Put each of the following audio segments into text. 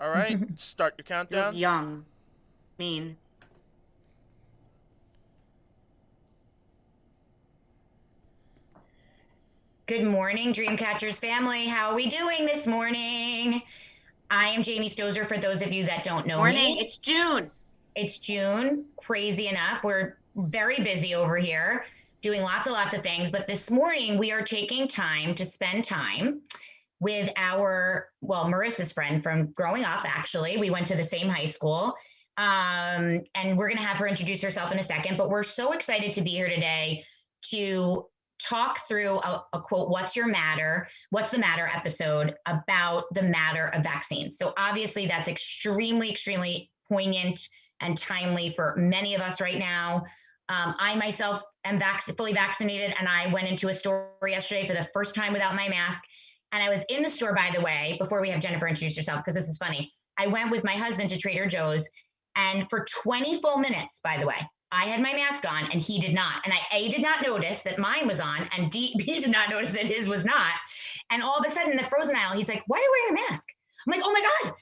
All right, start your You look countdown. young, mean. Good morning, Dreamcatchers family. How are we doing this morning? I am Jamie Stozer, for those of you that don't know Morning, me. it's June. It's June. Crazy enough. We're very busy over here doing lots of things. But this morning, we are taking time to spend time with Marissa's friend from growing up, actually. We went to the same high school. And we're going to have her introduce herself in a second. But we're so excited to be here today to talk through a quote, What's the matter episode about the matter of vaccines. So obviously that's extremely poignant and timely for many of us right now. I myself am fully vaccinated, and I went into a store yesterday for the first time without my mask. And I was in the store, by the way, before we have Jennifer introduce herself, because this is funny. I went with my husband to Trader Joe's, and for 20 full minutes, by the way, I had my mask on and he did not. And I did not notice that mine was on, and B did not notice that his was not. And all of a sudden in the frozen aisle, he's like, "Why are you wearing a mask?" I'm like, "Oh my God,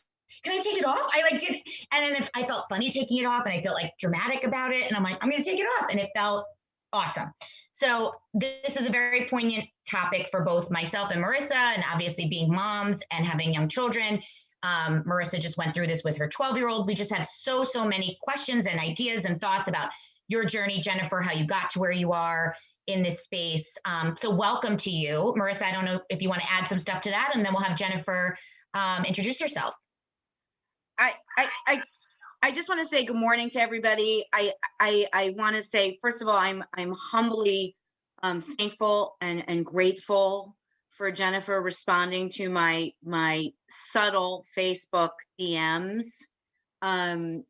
can I take it off?" I like did. And then if I felt funny taking it off, and I felt like dramatic about it. And I'm like, "I'm going to take it off." And it felt awesome. So this is a very poignant topic for both myself and Marissa, and obviously being moms and having young children. Marissa just went through this with her 12-year-old. We just have so many questions and ideas and thoughts about your journey, Jennifer, how you got to where you are in this space. So welcome to you. Marissa, I don't know if you want to add some stuff to that, and then we'll have Jennifer introduce herself. I I I just want to say good morning to everybody. I want to say, first of all, I'm humbly thankful and grateful for Jennifer responding to my subtle Facebook DMs, um,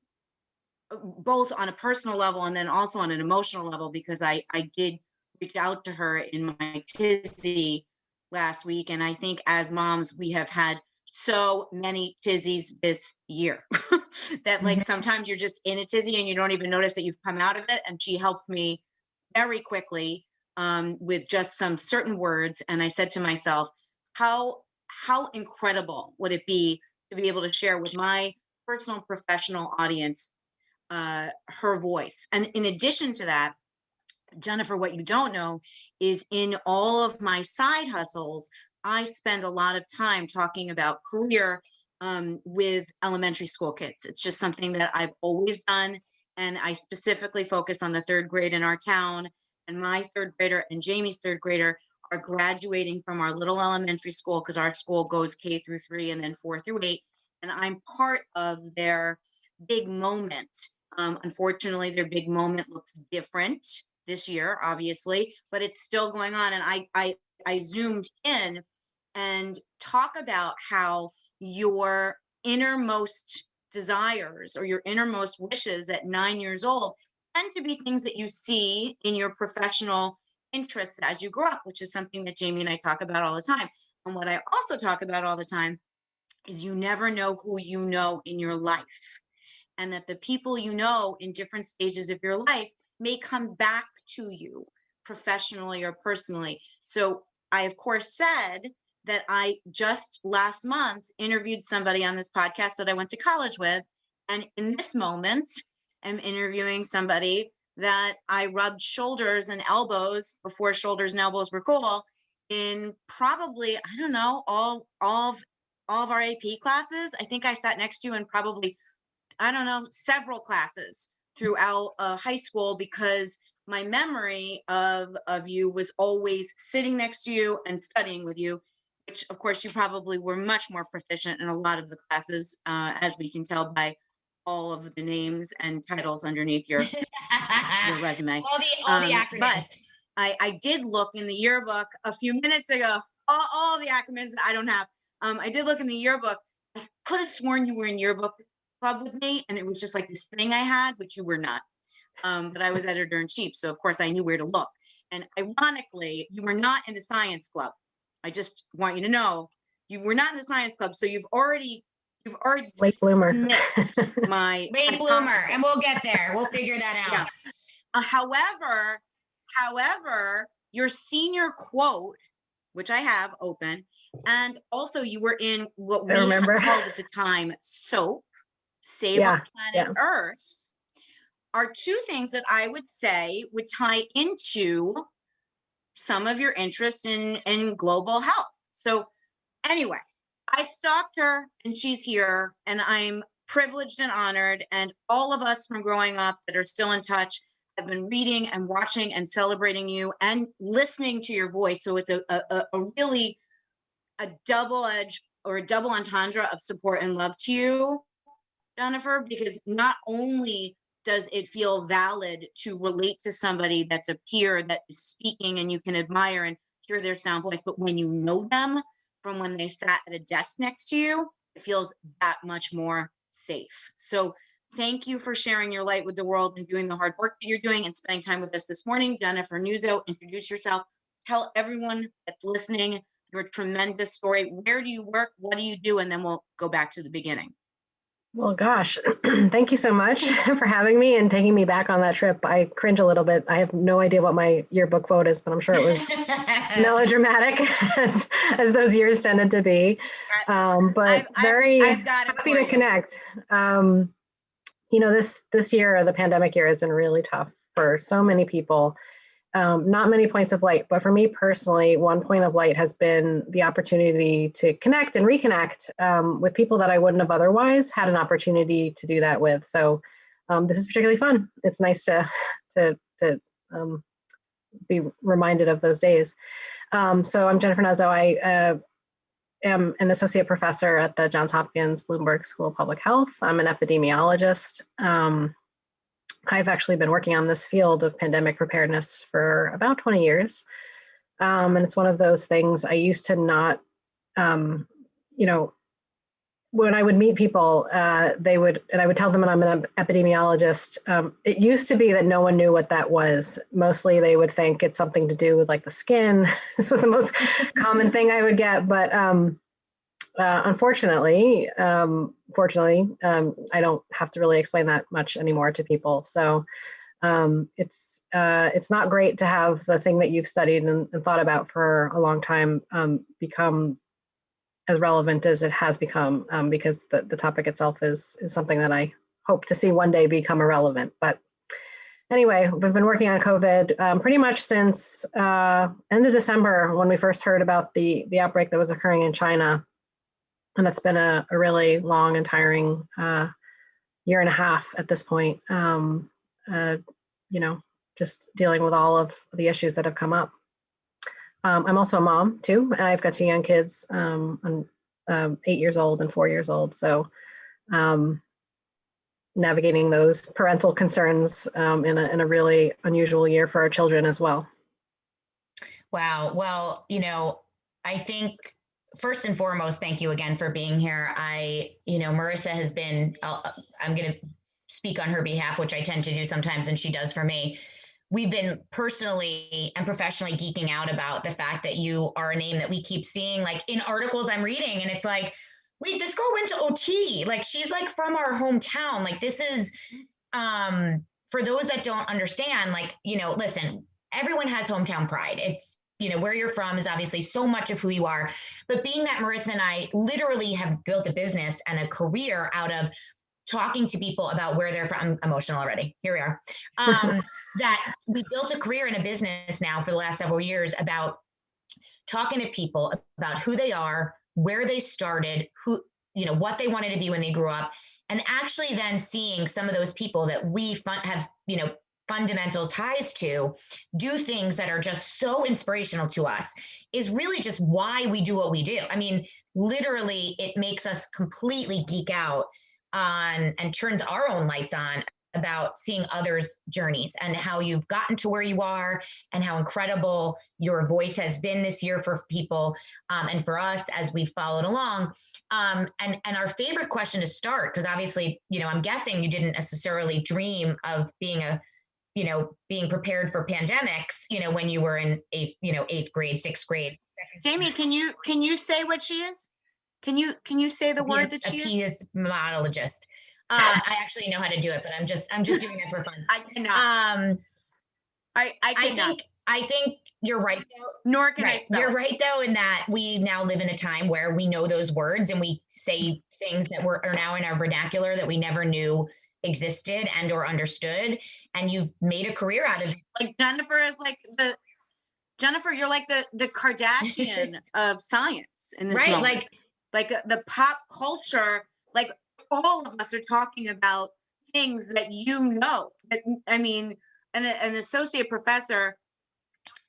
both on a personal level and then also on an emotional level, because I did reach out to her in my tizzy last week, and I think as moms we have had so many tizzies this year that like sometimes you're just in a tizzy and you don't even notice that you've come out of it. And she helped me very quickly with just some certain words. And I said to myself, how incredible would it be to be able to share with my personal and professional audience her voice. And in addition to that, Jennifer, what you don't know is in all of my side hustles, I spend a lot of time talking about career with elementary school kids. It's just something that I've always done. And I specifically focus on the third grade in our town. And my third grader and Jamie's third grader are graduating from our little elementary school, because our school goes K through 3 and then 4 through 8. And I'm part of their big moment. Unfortunately, their big moment looks different this year, obviously, but it's still going on. And I zoomed in and talk about how your innermost desires or your innermost wishes at 9 years old tend to be things that you see in your professional interests as you grow up, which is something that Jamie and I talk about all the time. And what I also talk about all the time is you never know who you know in your life, and that the people you know in different stages of your life may come back to you professionally or personally. So I, of course, said that I just last month interviewed somebody on this podcast that I went to college with. And in this moment, I'm interviewing somebody that I rubbed shoulders and elbows before shoulders and elbows were cool in probably, I don't know, all of our AP classes. I think I sat next to you in probably, I don't know, several classes throughout high school, because my memory of you was always sitting next to you and studying with you, which of course you probably were much more proficient in a lot of the classes, as we can tell by all of the names and titles underneath your resume. all the But acronyms. I did look in the yearbook a few minutes ago, all the acronyms that I don't have. I did look in the yearbook. I could have sworn you were in yearbook club with me, and it was just like this thing I had, which you were not. But I was editor in chief, so of course I knew where to look. And ironically, you were not in the science club. I just want you to know you were not in the science club, so you've already Late bloomer. dismissed my Late bloomer, and we'll hypothesis. get there. We'll figure that Yeah. out. However, your senior quote, which I have open, And also you were in what I we remember. called at the time SOAP, Save Our Planet Earth, are two things that I would say would tie into some of your interest in global health. So anyway, I stalked her and she's here, and I'm privileged and honored. And all of us from growing up that are still in touch have been reading and watching and celebrating you and listening to your voice. So it's a really a double edge or a double entendre of support and love to you, Jennifer, because not only does it feel valid to relate to somebody that's a peer that is speaking and you can admire and hear their sound voice, but when you know them from when they sat at a desk next to you, it feels that much more safe. So thank you for sharing your light with the world and doing the hard work that you're doing and spending time with us this morning. Jennifer Nuzzo, introduce yourself. Tell everyone that's listening your tremendous story. Where do you work? What do you do? And then we'll go back to the beginning. Well, gosh, thank you so much for having me and taking me back on that trip. I cringe a little bit. I have no idea what my yearbook quote is, but I'm sure it was melodramatic as those years tended to be. But very happy to connect. This year, the pandemic year, has been really tough for so many people. Not many points of light, but for me personally, one point of light has been the opportunity to connect and reconnect with people that I wouldn't have otherwise had an opportunity to do that with. So this is particularly fun. It's nice to be reminded of those days. So I'm Jennifer Nuzzo. I am an associate professor at the Johns Hopkins Bloomberg School of Public Health. I'm an epidemiologist. I've actually been working on this field of pandemic preparedness for about 20 years. And it's one of those things I used to not, when I would meet people, I would tell them that I'm an epidemiologist. It used to be that no one knew what that was. Mostly they would think it's something to do with like the skin. This was the most common thing I would get. But fortunately, I don't have to really explain that much anymore to people. So it's not great to have the thing that you've studied and thought about for a long time become as relevant as it has become, because the topic itself is something that I hope to see one day become irrelevant. But anyway, we've been working on COVID pretty much since end of December, when we first heard about the outbreak that was occurring in China. And it's been a really long and tiring year and a half at this point, just dealing with all of the issues that have come up. I'm also a mom too, and I've got two young kids. I'm 8 years old and 4 years old. So navigating those parental concerns in a really unusual year for our children as well. Wow. Well, I think first and foremost, thank you again for being here. Marissa has been, I'm going to speak on her behalf, which I tend to do sometimes, and she does for me. We've been personally and professionally geeking out about the fact that you are a name that we keep seeing like in articles I'm reading. And it's like, wait, this girl went to OT. Like, she's like from our hometown. Like, this is, for those that don't understand, like, listen, everyone has hometown pride. It's, where you're from is obviously so much of who you are. But being that Marissa and I literally have built a business and a career out of talking to people about where they're from. I'm emotional already. Here we are. That we built a career in a business now for the last several years about talking to people about who they are, where they started, what they wanted to be when they grew up, and actually then seeing some of those people that we have, fundamental ties to do things that are just so inspirational to us is really just why we do what we do. I mean, literally, it makes us completely geek out on and turns our own lights on about seeing others' journeys and how you've gotten to where you are and how incredible your voice has been this year for people and for us as we followed along. And our favorite question to start, because obviously, I'm guessing you didn't necessarily dream of being being prepared for pandemics, when you were in eighth grade, sixth grade. Jamie, can you say what she is? Can you say the word that she is? A epidemiologist. I actually know how to do it, but I'm just doing it for fun. I cannot. I I think you're right, though. Nor can I Right. spell You're it. right, though, in that we now live in a time where we know those words and we say things that are now in our vernacular that we never knew existed and or understood. And you've made a career out of it. Like Jennifer is like Jennifer, you're like the Kardashian of science in this Right. moment. Like the pop culture, like all of us are talking about things that you know. I mean, an associate professor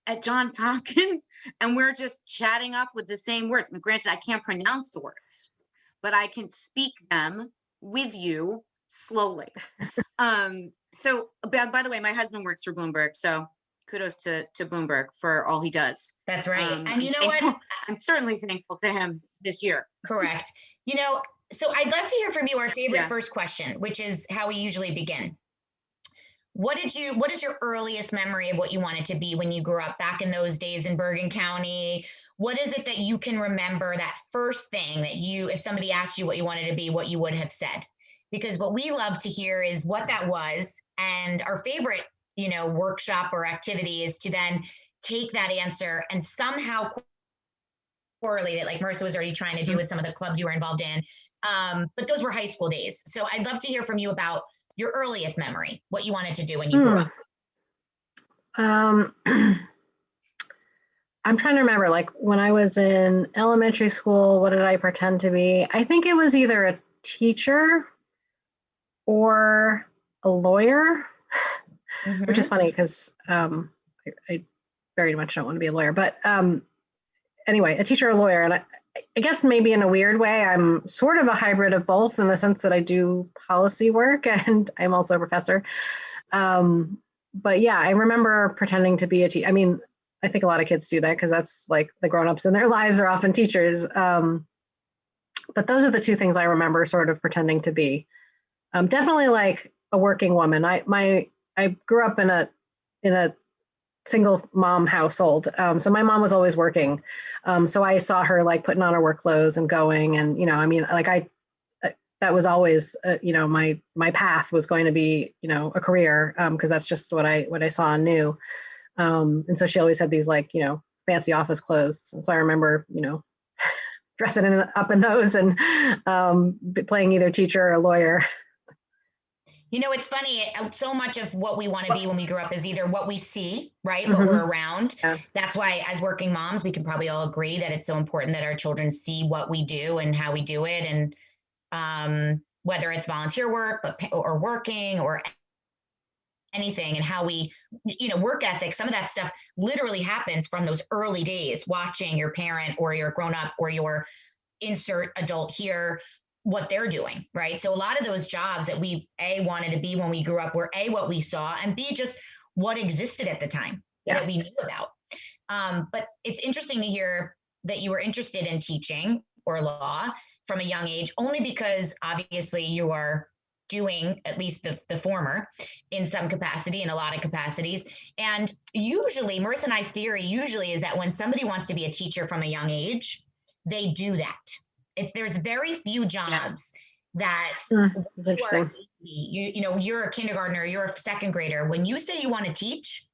at Johns Hopkins, and we're just chatting up with the same words. I mean, granted, I can't pronounce the words, but I can speak them with you slowly. So by the way, my husband works for Bloomberg, so kudos to Bloomberg for all he does. That's right. And I'm you know thankful, what? I'm certainly thankful to him this year. Correct. You know, so I'd love to hear from you our favorite Yeah. first question, which is how we usually begin. What is your earliest memory of what you wanted to be when you grew up back in those days in Bergen County? What is it that you can remember, that first thing that if somebody asked you what you wanted to be, what you would have said? Because what we love to hear is what that was. And our favorite, workshop or activity is to then take that answer and somehow correlate it, like Marissa was already trying to do with some of the clubs you were involved in. But those were high school days. So I'd love to hear from you about your earliest memory, what you wanted to do when you grew up. I'm trying to remember, like when I was in elementary school, what did I pretend to be? I think it was either a teacher or a lawyer, which is funny because I very much don't want to be a lawyer. But anyway, a teacher or a lawyer. And I guess maybe in a weird way, I'm sort of a hybrid of both in the sense that I do policy work and I'm also a professor. But yeah, I remember pretending to be a teacher. I mean, I think a lot of kids do that because that's like the grownups in their lives are often teachers. But those are the two things I remember sort of pretending to be. Definitely like a working woman. I grew up in a single mom household. So my mom was always working. So I saw her like putting on her work clothes and going, and, I mean, like that was always, my path was going to be, a career, because that's just what I saw and knew. And so she always had these like, fancy office clothes. And so I remember, dressing up in those and playing either teacher or a lawyer. It's funny. So much of what we want to be when we grow up is either what we see, right? What we're around. Yeah. That's why as working moms, we can probably all agree that it's so important that our children see what we do and how we do it. And whether it's volunteer work or working or anything, and how we, work ethic, some of that stuff literally happens from those early days, watching your parent or your grown up or your insert adult here, what they're doing, right? So a lot of those jobs that we wanted to be when we grew up were what we saw, and B, just what existed at the time that we knew about. But it's interesting to hear that you were interested in teaching or law from a young age, only because obviously you are doing at least the former in some capacity, in a lot of capacities. And usually, Marissa and I's theory usually is that when somebody wants to be a teacher from a young age, they do that. There's very few jobs that you're a kindergartner, you're a second grader. When you say you want to teach,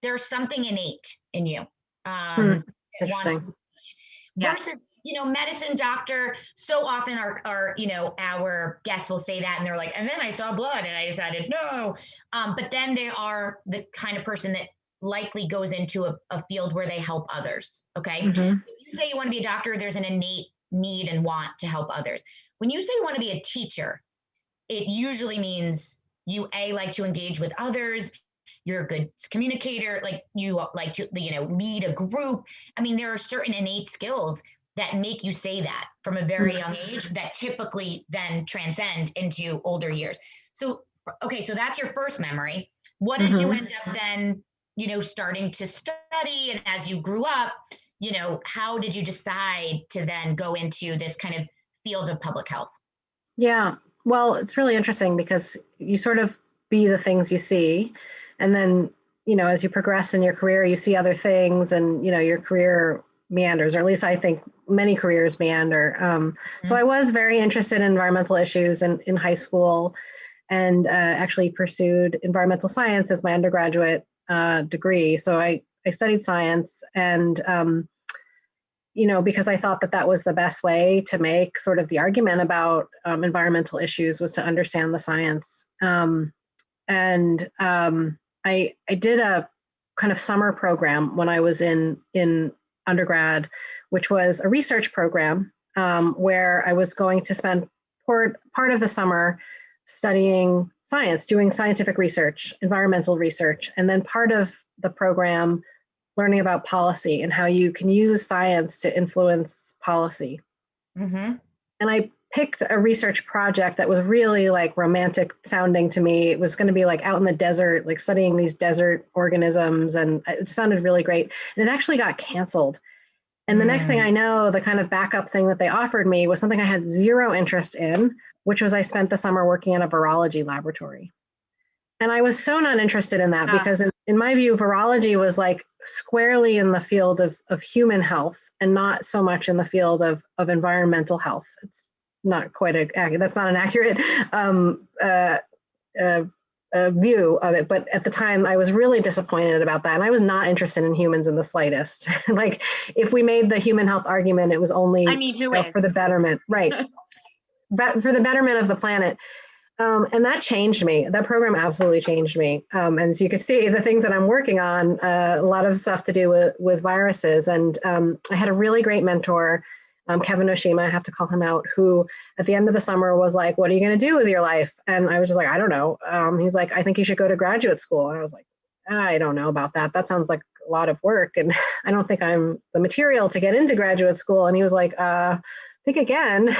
there's something innate in you. That wants to teach. Versus, medicine, doctor, so often our guests will say that and they're like, and then I saw blood and I decided no. But then they are the kind of person that likely goes into a field where they help others. Okay. If you say you want to be a doctor, there's an innate need and want to help others. When you say you want to be a teacher, it usually means you like to engage with others. You're a good communicator, like you like to, lead a group. I mean, there are certain innate skills that make you say that from a very young age that typically then transcend into older years. So, okay, so that's your first memory. What did you end up then, starting to study? And as you grew up, how did you decide to then go into this kind of field of public health? Yeah, well, it's really interesting because you sort of be the things you see. And then, as you progress in your career, you see other things and, your career meanders, or at least I think many careers meander. So I was very interested in environmental issues in high school and actually pursued environmental science as my undergraduate degree. So I I studied science, and because I thought that that was the best way to make sort of the argument about environmental issues, was to understand the science. I did a kind of summer program when I was in undergrad, which was a research program where I was going to spend part of the summer studying science, doing scientific research, environmental research, and then part of the program learning about policy and how you can use science to influence policy. Mm-hmm. And I picked a research project that was really like romantic sounding to me. It was going to be like out in the desert, like studying these desert organisms, and it sounded really great. And it actually got canceled. And the next thing I know, the kind of backup thing that they offered me was something I had zero interest in, which was I spent the summer working in a virology laboratory. And I was so not interested in that because in my view, virology was like squarely in the field of human health and not so much in the field of environmental health. It's not quite that's not an accurate view of it. But at the time, I was really disappointed about that. And I was not interested in humans in the slightest. Like if we made the human health argument, it was only for the betterment, right? But for the betterment of the planet. And that changed me. That program absolutely changed me. And as you can see, the things that I'm working on, a lot of stuff to do with viruses. And I had a really great mentor, Kevin Oshima, I have to call him out, who at the end of the summer was like, what are you going to do with your life? And I was just like, I don't know. He's like, I think you should go to graduate school. And I was like, I don't know about that. That sounds like a lot of work. And I don't think I'm the material to get into graduate school. And he was like, think again.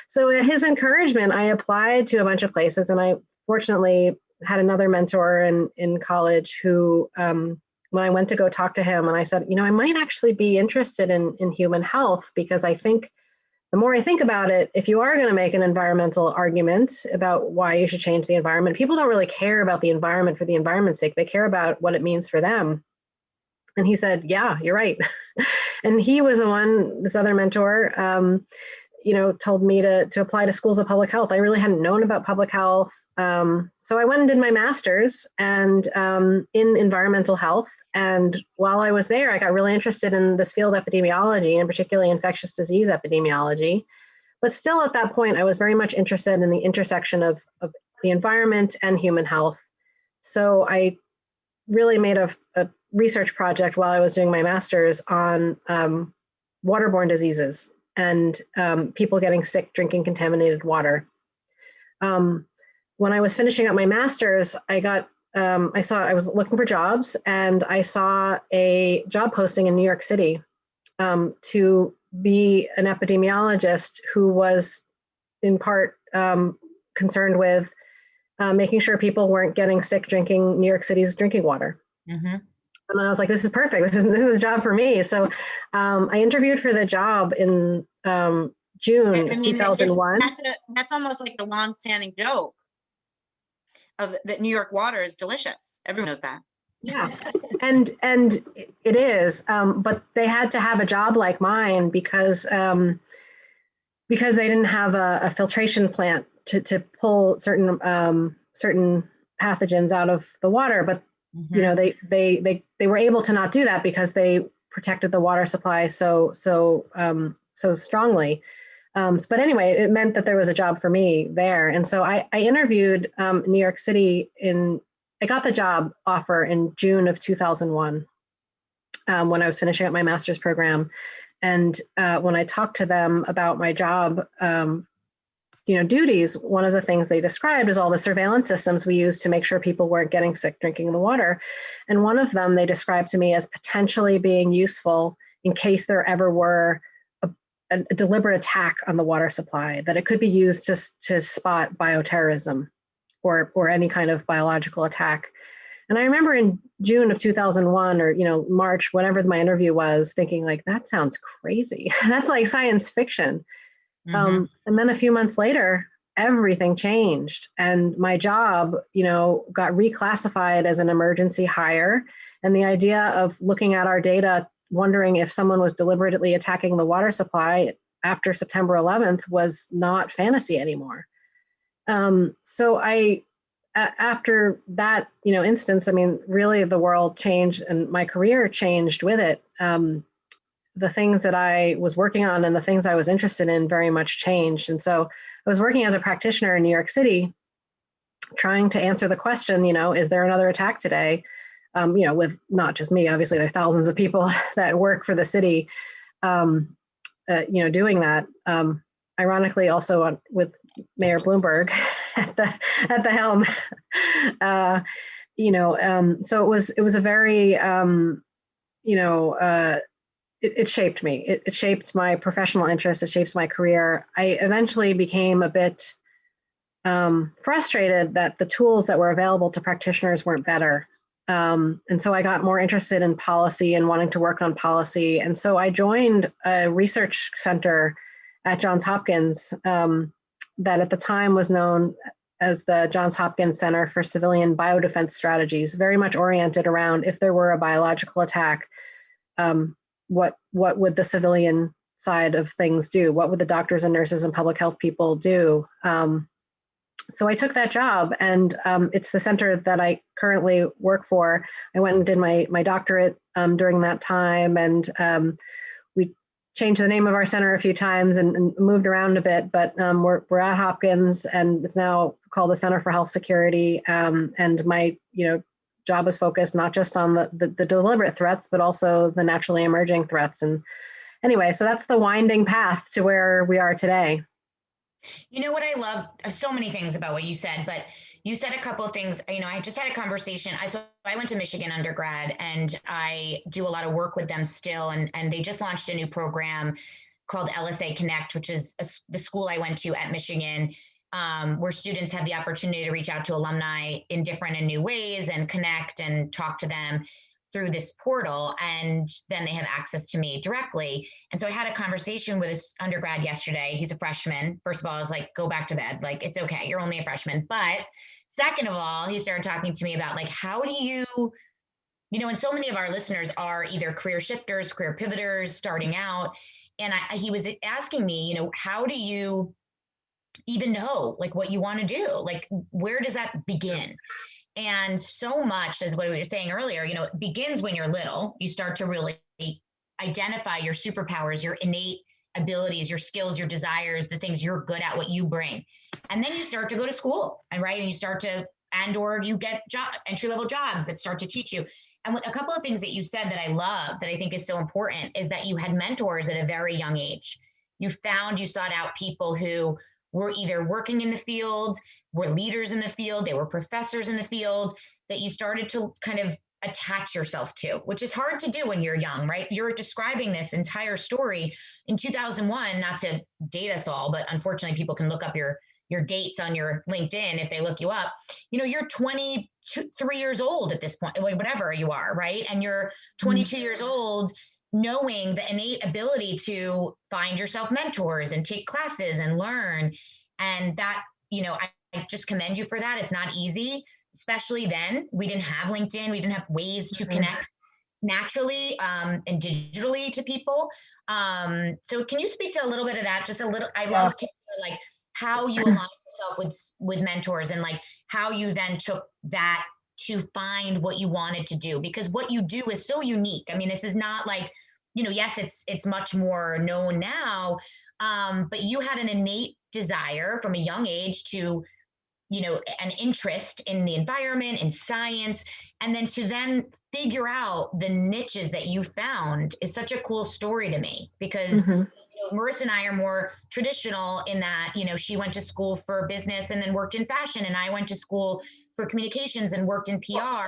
So at his encouragement, I applied to a bunch of places, and I fortunately had another mentor in college who, when I went to go talk to him, and I said, I might actually be interested in human health, because I think the more I think about it, if you are going to make an environmental argument about why you should change the environment, people don't really care about the environment for the environment's sake. They care about what it means for them. And he said, yeah, you're right. And he was the one, this other mentor, told me to apply to schools of public health. I really hadn't known about public health. So I went and did my master's and in environmental health. And while I was there, I got really interested in this field, epidemiology, and particularly infectious disease epidemiology. But still at that point, I was very much interested in the intersection of the environment and human health. So I really made a research project while I was doing my master's on waterborne diseases and people getting sick drinking contaminated water. When I was finishing up my master's, I was looking for jobs, and I saw a job posting in New York City to be an epidemiologist who was in part concerned with making sure people weren't getting sick drinking New York City's drinking water. Mm-hmm. And then I was like, this is perfect. This is a job for me. So I interviewed for the job in June 2001. That's almost like the long-standing joke of that New York water is delicious. Everyone knows that. Yeah, and it is. But they had to have a job like mine because they didn't have a filtration plant to pull certain pathogens out of the water. But they were able to not do that because they protected the water supply so strongly. But anyway, it meant that there was a job for me there. And so I interviewed in New York City I got the job offer in June of 2001 when I was finishing up my master's program. And when I talked to them about my job, duties, one of the things they described is all the surveillance systems we use to make sure people weren't getting sick drinking the water. And one of them they described to me as potentially being useful in case there ever were a deliberate attack on the water supply, that it could be used to spot bioterrorism or any kind of biological attack. And I remember in June of 2001 or, March, whenever my interview was, thinking like, that sounds crazy. That's like science fiction. Mm-hmm. And then a few months later, everything changed. And my job, got reclassified as an emergency hire. And the idea of looking at our data, wondering if someone was deliberately attacking the water supply after September 11th was not fantasy anymore. So I after that, instance, I mean, really the world changed and my career changed with it. The things that I was working on and the things I was interested in very much changed. And so I was working as a practitioner in New York City, trying to answer the question, is there another attack today? With not just me, obviously there are thousands of people that work for the city, doing that. Ironically, also with Mayor Bloomberg at the helm. So it was a very, it shaped me. It shaped my professional interests. It shapes my career. I eventually became a bit frustrated that the tools that were available to practitioners weren't better. And so I got more interested in policy and wanting to work on policy. And so I joined a research center at Johns Hopkins that at the time was known as the Johns Hopkins Center for Civilian Biodefense Strategies, very much oriented around if there were a biological attack, what would the civilian side of things do? What would the doctors and nurses and public health people do? So I took that job, and it's the center that I currently work for. I went and did my doctorate during that time, and we changed the name of our center a few times and moved around a bit, but we're at Hopkins, and it's now called the Center for Health Security. And my job is focused not just on the deliberate threats, but also the naturally emerging threats. And anyway, so that's the winding path to where we are today. You know what I love? So many things about what you said, but you said a couple of things. I just had a conversation. I went to Michigan undergrad, and I do a lot of work with them still. And they just launched a new program called LSA Connect, which is the school I went to at Michigan, where students have the opportunity to reach out to alumni in different and new ways and connect and talk to them through this portal, and then they have access to me directly. And so I had a conversation with this undergrad yesterday. He's a freshman. First of all, I was like, go back to bed. Like, it's okay. You're only a freshman. But second of all, he started talking to me about like, how do you, and so many of our listeners are either career shifters, career pivoters, starting out. And he was asking me, how do you even know like what you want to do? Like, where does that begin? And so much, as what we were saying earlier, it begins when you're little. You start to really identify your superpowers, your innate abilities, your skills, your desires, the things you're good at, what you bring. And then you start to go to school, and you start to, or you get entry-level jobs that start to teach you. And a couple of things that you said that I love, that I think is so important, is that you had mentors at a very young age. You sought out people who were either working in the field, were leaders in the field, they were professors in the field, that you started to kind of attach yourself to, which is hard to do when you're young, right? You're describing this entire story in 2001, not to date us all, but unfortunately people can look up your dates on your LinkedIn if they look you up. You're 23 years old at this point, whatever you are, right? And you're 22 years old, knowing the innate ability to find yourself mentors and take classes and learn. And that, I just commend you for that. It's not easy, especially then. We didn't have LinkedIn. We didn't have ways to connect naturally and digitally to people. So can you speak to a little bit of that? Just a little, I love to hear like how you aligned yourself with mentors, and like how you then took that to find what you wanted to do, because what you do is so unique. I mean, this is not like, yes, it's much more known now, but you had an innate desire from a young age to, an interest in the environment and science, and then to then figure out the niches that you found is such a cool story to me, because Marissa and I are more traditional in that, she went to school for business and then worked in fashion, and I went to school for communications and worked in PR.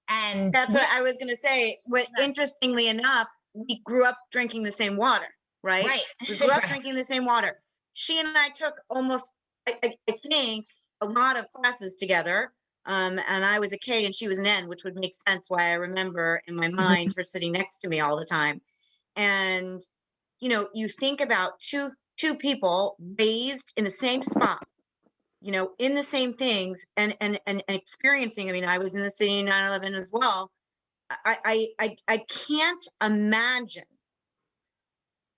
And that's what I was going to say. Interestingly enough, we grew up drinking the same water, right? Right. We grew up drinking the same water. She and I took almost, I think, a lot of classes together. And I was a K and she was an N, which would make sense why I remember in my mind her sitting next to me all the time. And, you think about two people raised in the same spot, in the same things and experiencing. I mean, I was in the city in 9/11 as well. I can't imagine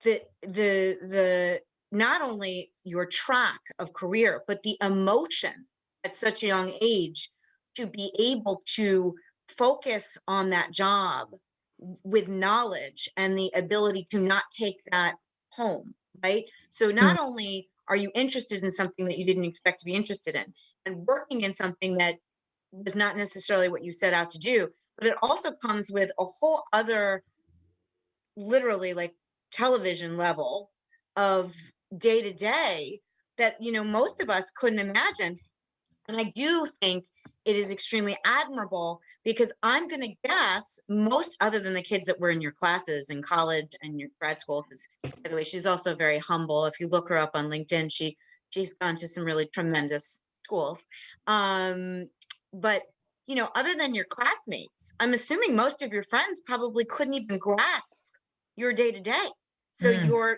the not only your track of career, but the emotion at such a young age to be able to focus on that job with knowledge and the ability to not take that home, right? So not only are you interested in something that you didn't expect to be interested in and working in something that was not necessarily what you set out to do, but it also comes with a whole other, literally like television level of day to day that, you know, most of us couldn't imagine. And I do think it is extremely admirable because I'm going to guess most, other than the kids that were in your classes in college and your grad school, because by the way, she's also very humble. If you look her up on LinkedIn, she's gone to some really tremendous schools. But you know, other than your classmates, I'm assuming most of your friends probably couldn't even grasp your day to day. So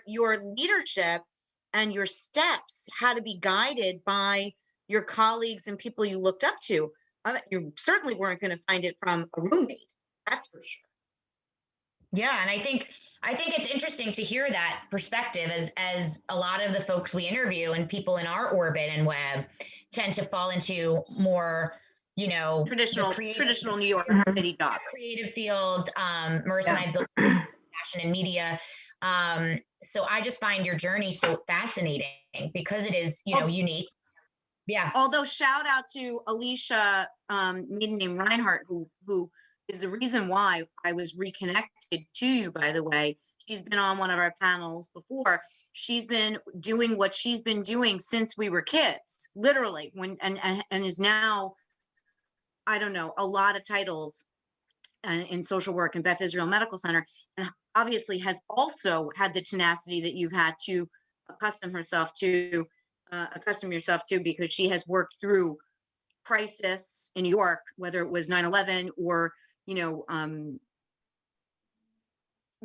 your leadership and your steps had to be guided by your colleagues and people you looked up to. You certainly weren't going to find it from a roommate. That's for sure. Yeah, and I think it's interesting to hear that perspective as a lot of the folks we interview and people in our orbit and web tend to fall into more, you know, traditional New York City jobs, creative fields. Marissa and I built passion in media. So I just find your journey so fascinating because it is, you know, unique. Yeah. Although shout out to Alicia, maiden name Reinhardt, who is the reason why I was reconnected to you, by the way. She's been on one of our panels before. She's been doing what she's been doing since we were kids, literally, and is now, I don't know, a lot of titles in social work and Beth Israel Medical Center, and obviously has also had the tenacity that you've had to accustom yourself to, because she has worked through crisis in New York, whether it was 9/11 or, you know,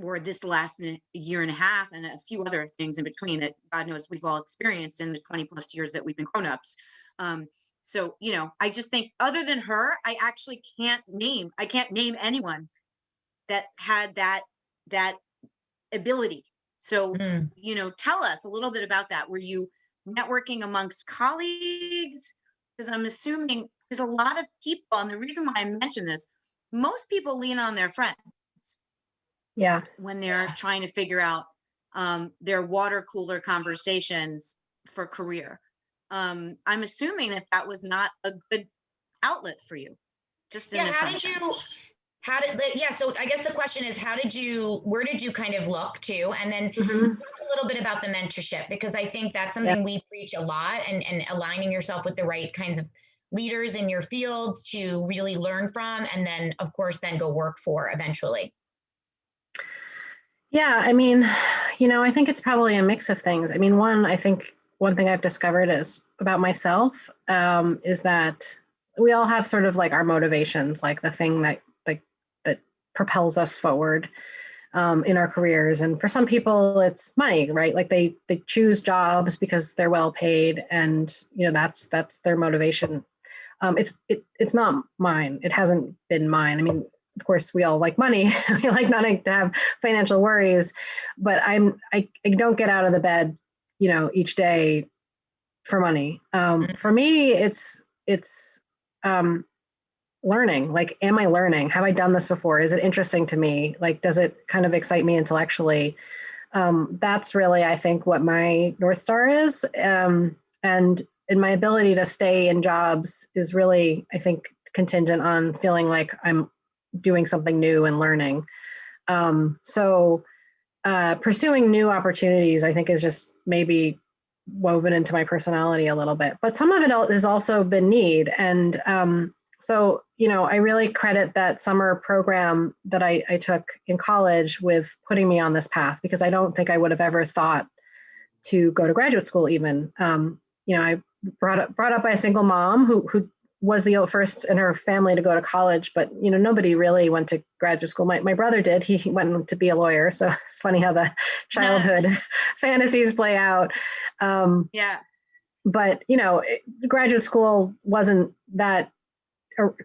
or this last year and a half and a few other things in between that God knows we've all experienced in the 20 plus years that we've been grown-ups. So, you know, I just think other than her, I actually can't name anyone that had that ability. So, you know, tell us a little bit about that. Were you networking amongst colleagues? Because I'm assuming there's a lot of people, and the reason why I mention this, most people lean on their friends. Yeah. When they're trying to figure out their water cooler conversations for career. I'm assuming that was not a good outlet for you. Just in so I guess the question is, where did you kind of look to? And then talk a little bit about the mentorship, because I think that's something we preach a lot, and aligning yourself with the right kinds of leaders in your field to really learn from, and then of course, then go work for eventually. Yeah, I mean, you know, I think it's probably a mix of things. I mean, I think one thing I've discovered is about myself is that we all have sort of like our motivations, like the thing that propels us forward in our careers. And for some people, it's money, right? Like they choose jobs because they're well paid, and you know that's their motivation. It's not mine. It hasn't been mine. I mean, of course, we all like money. We like not to have financial worries, but I don't get out of the bed, you know, each day for money. For me, it's learning. Like, am I learning? Have I done this before? Is it interesting to me? Like, does it kind of excite me intellectually? That's really, I think, what my North Star is. And my ability to stay in jobs is really, I think, contingent on feeling like I'm doing something new and learning. So pursuing new opportunities, I think, is just maybe woven into my personality a little bit. But some of it has also been need. And so, you know, I really credit that summer program that I took in college with putting me on this path, because I don't think I would have ever thought to go to graduate school even. You know, I brought up by a single mom who was the first in her family to go to college, but you know, nobody really went to graduate school. My brother did. He went to be a lawyer. So it's funny how the childhood fantasies play out. But you know, graduate school wasn't that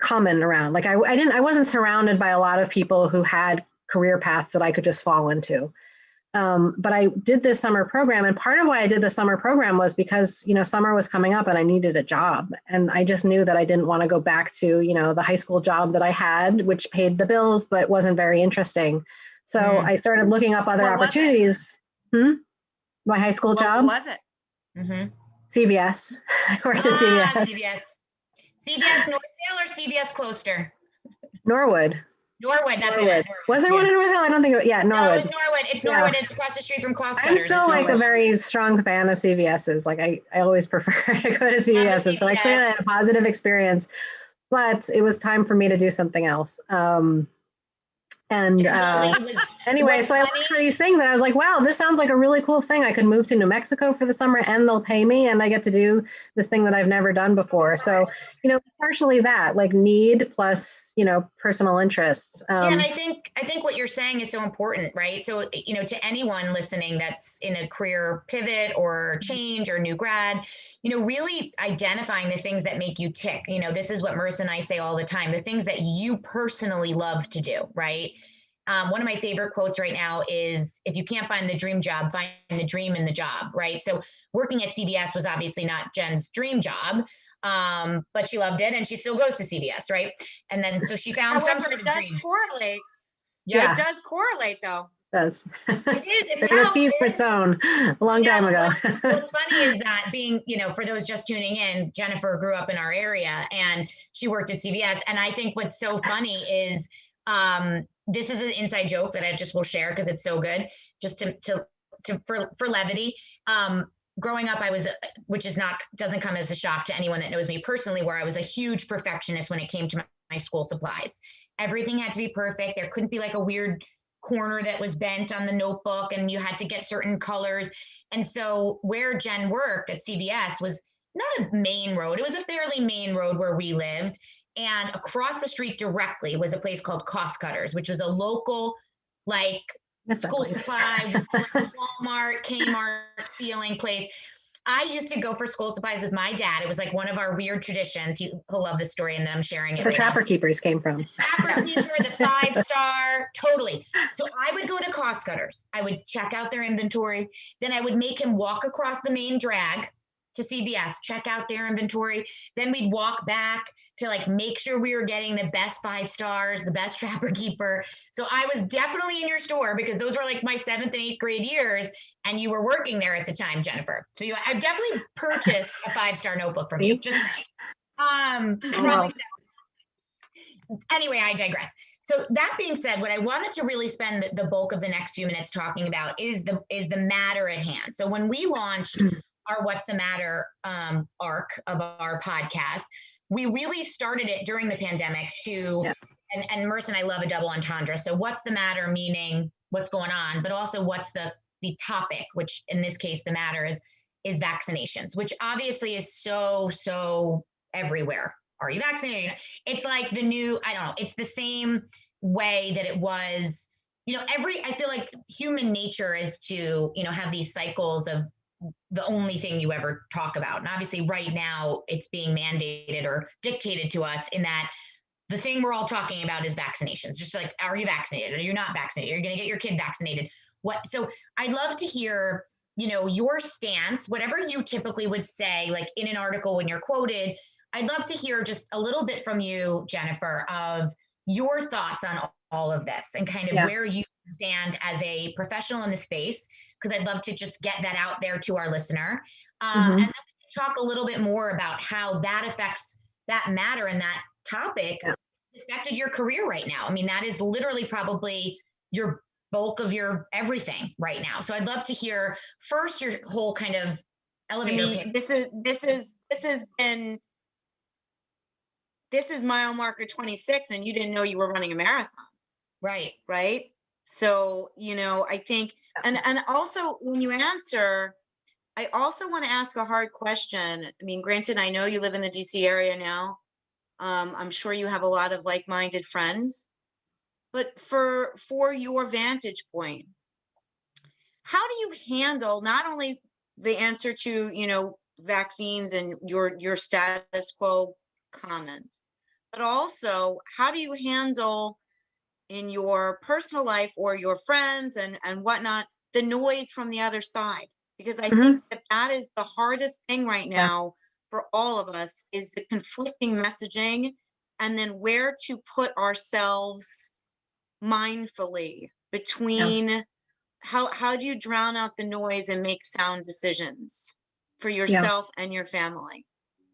common around. Like I wasn't surrounded by a lot of people who had career paths that I could just fall into. But I did this summer program, and part of why I did the summer program was because, summer was coming up and I needed a job. And I just knew that I didn't want to go back to, the high school job that I had, which paid the bills, but wasn't very interesting. So I started looking up other opportunities. My high school job? What was it? CVS. I worked at CVS. CVS. CVS Northdale or CVS Closter? Norwood. That's Norwood. Norwood. Was there one in Northville? I don't think. Norwood. No, it's Norwood. It's Norwood. It's across the street from Cost I'm Cutters. still like a very strong fan of CVS's. Like I always prefer to go to CVS. So I clearly had a positive experience, but it was time for me to do something else. Anyway, so I looked for these things and I was like, wow, this sounds like a really cool thing. I could move to New Mexico for the summer and they'll pay me and I get to do this thing that I've never done before. So, partially that, like need plus, personal interests. And I think what you're saying is so important, right? So, to anyone listening that's in a career pivot or change or new grad, really identifying the things that make you tick. This is what Marissa and I say all the time, the things that you personally love to do, right? One of my favorite quotes right now is, if you can't find the dream job, find the dream in the job, right? So working at CVS was obviously not Jen's dream job, but she loved it and she still goes to CVS, right? And then so she found some sort of dream. Correlate. Yeah, it does correlate though. It does. It is. It's the seeds were sown a long time ago. What's funny is that being, for those just tuning in, Jennifer grew up in our area and she worked at CVS. And I think what's so funny is, this is an inside joke that I just will share because it's so good, just for levity. Growing up, I was, doesn't come as a shock to anyone that knows me personally, where I was a huge perfectionist when it came to my school supplies. Everything had to be perfect. There couldn't be like a weird corner that was bent on the notebook and you had to get certain colors. And so where Jen worked at CVS was not a main road. It was a fairly main road where we lived. And across the street directly was a place called Cost Cutters, which was a local, like, school supply, Walmart, Kmart feeling place. I used to go for school supplies with my dad. It was like one of our weird traditions. He'll love this story, and then I'm sharing it. The Trapper Keepers came from. Trapper Keeper, the 5-star, totally. So I would go to Cost Cutters. I would check out their inventory. Then I would make him walk across the main drag to CVS, check out their inventory. Then we'd walk back to like make sure we were getting the best 5 stars, the best Trapper Keeper. So I was definitely in your store because those were like my 7th and 8th grade years, and you were working there at the time, Jennifer. So I've definitely purchased a 5-star notebook from you. Just anyway, I digress. So that being said, what I wanted to really spend the bulk of the next few minutes talking about is the matter at hand. So when we launched our What's the Matter arc of our podcast, we really started it during the pandemic and Marissa and I love a double entendre. So what's the matter, meaning what's going on, but also what's the topic, which in this case, the matter is vaccinations, which obviously is so everywhere. Are you vaccinated? It's like the new, I don't know, it's the same way that it was, I feel like human nature is to, have these cycles of the only thing you ever talk about. And obviously right now it's being mandated or dictated to us in that the thing we're all talking about is vaccinations. Just like, are you vaccinated? Or you're not vaccinated? You're going to get your kid vaccinated. So I'd love to hear, your stance, whatever you typically would say, like in an article when you're quoted. I'd love to hear just a little bit from you, Jennifer, of your thoughts on all of this and kind of where you stand as a professional in the space, because I'd love to just get that out there to our listener. And then we can talk a little bit more about how that affects that matter and that topic affected your career right now. I mean, that is literally probably your bulk of your everything right now. So I'd love to hear first your whole kind of elevator pitch. This is mile marker 26 and you didn't know you were running a marathon. Right. So, I think, and also when you answer, I also want to ask a hard question. I mean, granted, I know you live in the DC area now. I'm sure you have a lot of like-minded friends, but for your vantage point, how do you handle not only the answer to, vaccines and your status quo comment, but also how do you handle in your personal life or your friends and whatnot, the noise from the other side, because I Mhm. think that that is the hardest thing right Yeah. now for all of us, is the conflicting messaging, and then where to put ourselves mindfully Yeah. between how do you drown out the noise and make sound decisions for Yeah. yourself and your family.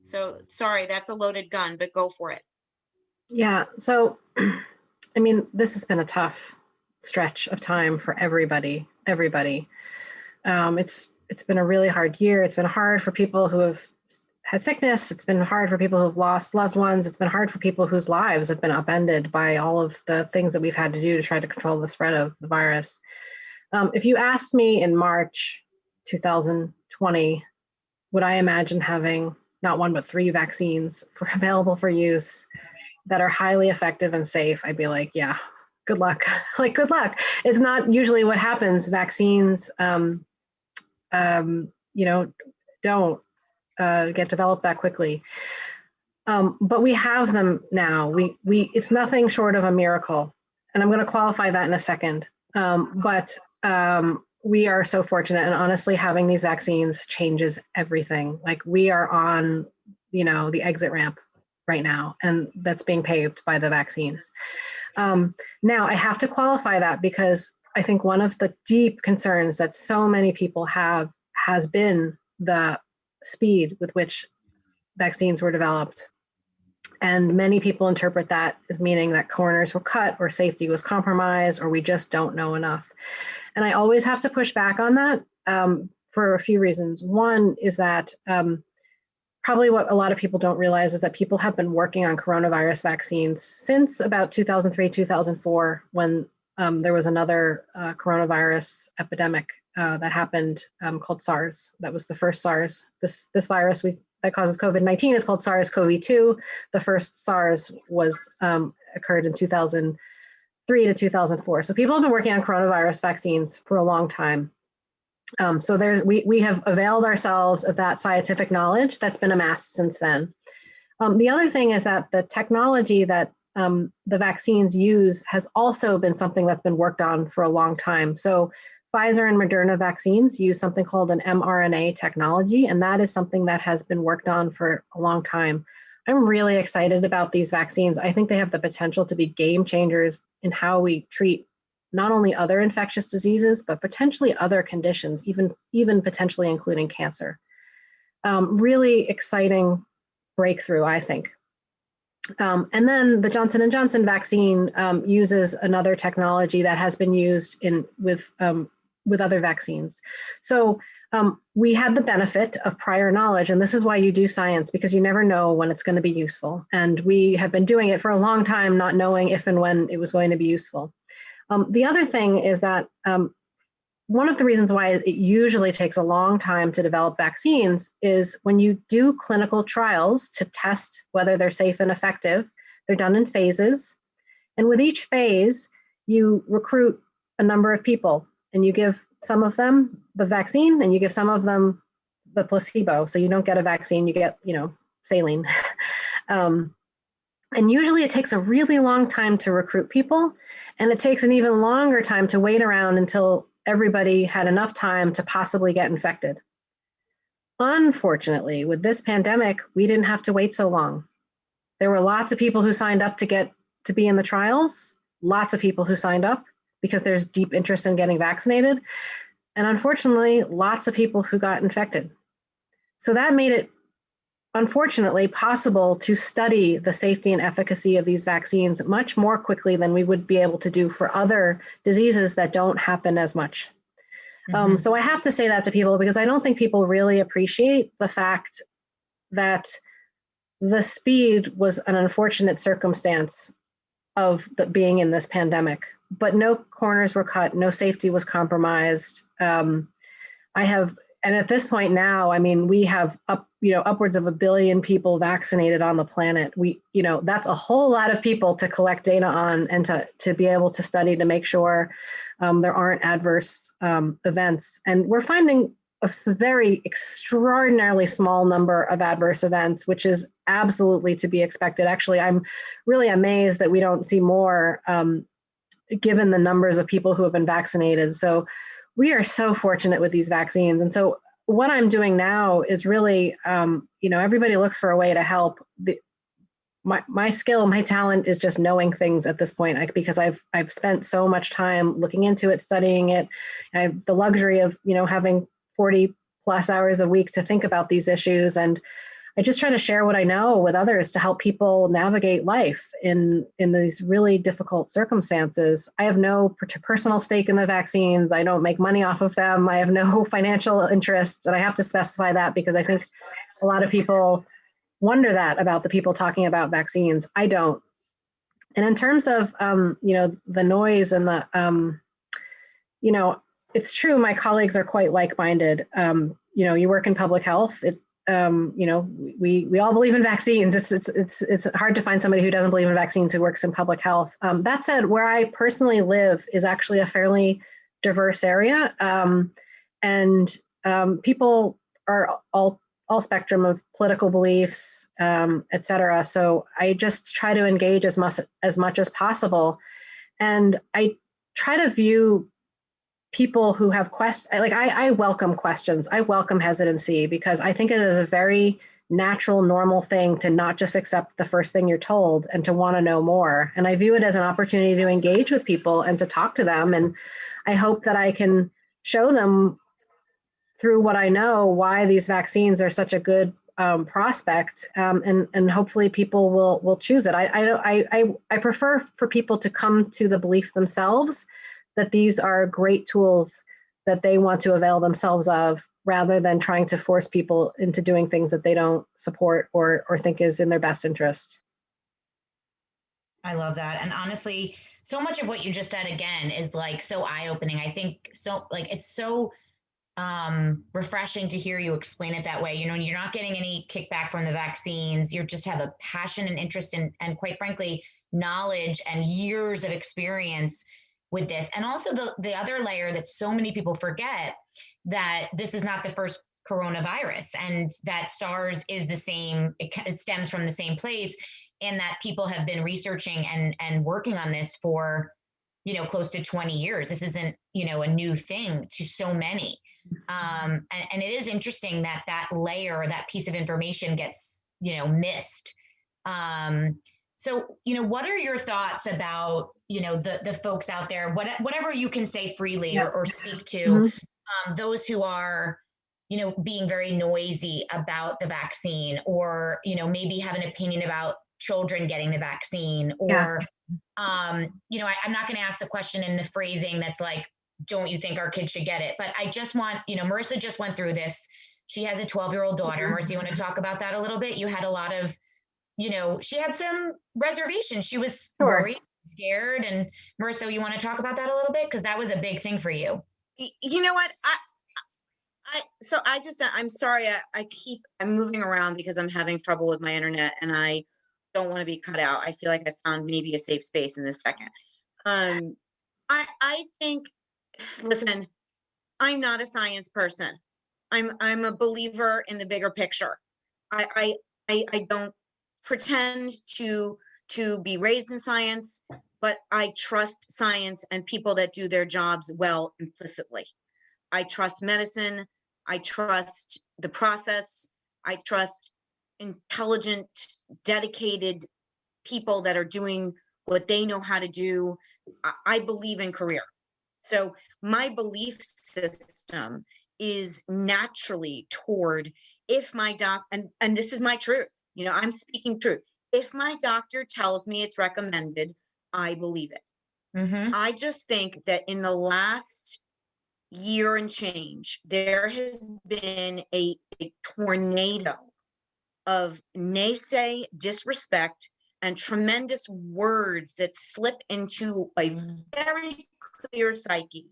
So sorry, that's a loaded gun, but go for it. Yeah. So, I mean, this has been a tough stretch of time for everybody. Everybody. It's been a really hard year. It's been hard for people who have had sickness. It's been hard for people who have lost loved ones. It's been hard for people whose lives have been upended by all of the things that we've had to do to try to control the spread of the virus. If you asked me in March 2020, would I imagine having not one but three vaccines available for use that are highly effective and safe? I'd be like, yeah, good luck. Like, good luck. It's not usually what happens. Vaccines, you know, don't get developed that quickly. But we have them now. It's nothing short of a miracle, and I'm going to qualify that in a second. But we are so fortunate, and honestly, having these vaccines changes everything. Like, we are on, the exit ramp right now, and that's being paved by the vaccines. Now, I have to qualify that because I think one of the deep concerns that so many people have has been the speed with which vaccines were developed. And many people interpret that as meaning that corners were cut or safety was compromised or we just don't know enough. And I always have to push back on that for a few reasons. One is that probably what a lot of people don't realize is that people have been working on coronavirus vaccines since about 2003, 2004, when there was another coronavirus epidemic that happened called SARS. That was the first SARS. This virus that causes COVID-19 is called SARS-CoV-2. The first SARS was occurred in 2003 to 2004. So people have been working on coronavirus vaccines for a long time. So we have availed ourselves of that scientific knowledge that's been amassed since then. The other thing is that the technology that the vaccines use has also been something that's been worked on for a long time. So Pfizer and Moderna vaccines use something called an mRNA technology, and that is something that has been worked on for a long time. I'm really excited about these vaccines. I think they have the potential to be game changers in how we treat not only other infectious diseases, but potentially other conditions, even potentially including cancer. Really exciting breakthrough, I think. And then the Johnson & Johnson vaccine uses another technology that has been used with other vaccines. So we had the benefit of prior knowledge, and this is why you do science, because you never know when it's going to be useful. And we have been doing it for a long time, not knowing if and when it was going to be useful. The other thing is that one of the reasons why it usually takes a long time to develop vaccines is when you do clinical trials to test whether they're safe and effective, they're done in phases. And with each phase, you recruit a number of people and you give some of them the vaccine and you give some of them the placebo. So you don't get a vaccine, you get, saline. And usually it takes a really long time to recruit people, and it takes an even longer time to wait around until everybody had enough time to possibly get infected. Unfortunately, with this pandemic, we didn't have to wait so long. There were lots of people who signed up to be in the trials, lots of people who signed up because there's deep interest in getting vaccinated, and unfortunately, lots of people who got infected. So that made it, unfortunately, possible to study the safety and efficacy of these vaccines much more quickly than we would be able to do for other diseases that don't happen as much. Mm-hmm. So I have to say that to people because I don't think people really appreciate the fact that the speed was an unfortunate circumstance of being in this pandemic, but no corners were cut, no safety was compromised. And at this point now, I mean, we have upwards of 1 billion people vaccinated on the planet. That's a whole lot of people to collect data on and to be able to study to make sure there aren't adverse events. And we're finding a very extraordinarily small number of adverse events, which is absolutely to be expected. Actually, I'm really amazed that we don't see more given the numbers of people who have been vaccinated. So we are so fortunate with these vaccines. And so what I'm doing now is really, everybody looks for a way to help. My skill, my talent is just knowing things at this point, because I've spent so much time looking into it, studying it. I have the luxury of, having 40 plus hours a week to think about these issues. And I just try to share what I know with others to help people navigate life in these really difficult circumstances. I have no personal stake in the vaccines. I don't make money off of them. I have no financial interests. And I have to specify that because I think a lot of people wonder that about the people talking about vaccines. I don't. And in terms of, the noise and the, it's true, my colleagues are quite like-minded. You work in public health. We all believe in vaccines. It's hard to find somebody who doesn't believe in vaccines who works in public health. That said, where I personally live is actually a fairly diverse area, and people are all spectrum of political beliefs, et cetera. So I just try to engage as much as possible, and I try to view people who have questions. I welcome questions. I welcome hesitancy, because I think it is a very natural, normal thing to not just accept the first thing you're told and to want to know more. And I view it as an opportunity to engage with people and to talk to them. And I hope that I can show them through what I know why these vaccines are such a good prospect, and hopefully people will choose it. I prefer for people to come to the belief themselves that these are great tools that they want to avail themselves of, rather than trying to force people into doing things that they don't support or think is in their best interest. I love that. And honestly, so much of what you just said again is so eye-opening. I think it's so refreshing to hear you explain it that way. You're not getting any kickback from the vaccines. You just have a passion and interest in, and quite frankly, knowledge and years of experience with this. And also the other layer that so many people forget, that this is not the first coronavirus, and that SARS is the same, it stems from the same place, and that people have been researching and working on this for, close to 20 years. This isn't, a new thing to so many. And it is interesting that layer, that piece of information gets, missed. So, what are your thoughts about, the folks out there, whatever you can say freely or speak to, those who are, being very noisy about the vaccine, or, maybe have an opinion about children getting the vaccine, or, I'm not going to ask the question in the phrasing that's like, don't you think our kids should get it? But I just want, Marissa just went through this. She has a 12-year-old daughter. Marissa, you want to talk about that a little bit? You had a lot of, she had some reservations. She was worried, scared. And Marissa, you want to talk about that a little bit? Because that was a big thing for you. You know what? I'm sorry. I'm moving around because I'm having trouble with my internet, and I don't want to be cut out. I feel like I found maybe a safe space in this second. I think, listen, I'm not a science person. I'm a believer in the bigger picture. I don't pretend to be raised in science, but I trust science and people that do their jobs well implicitly. I trust medicine. I trust the process. I trust intelligent, dedicated people that are doing what they know how to do. I believe in career. So my belief system is naturally toward, if my and this is my truth, I'm speaking truth. If my doctor tells me it's recommended, I believe it. Mm-hmm. I just think that in the last year and change, there has been a tornado of naysay, disrespect, and tremendous words that slip into a very clear psyche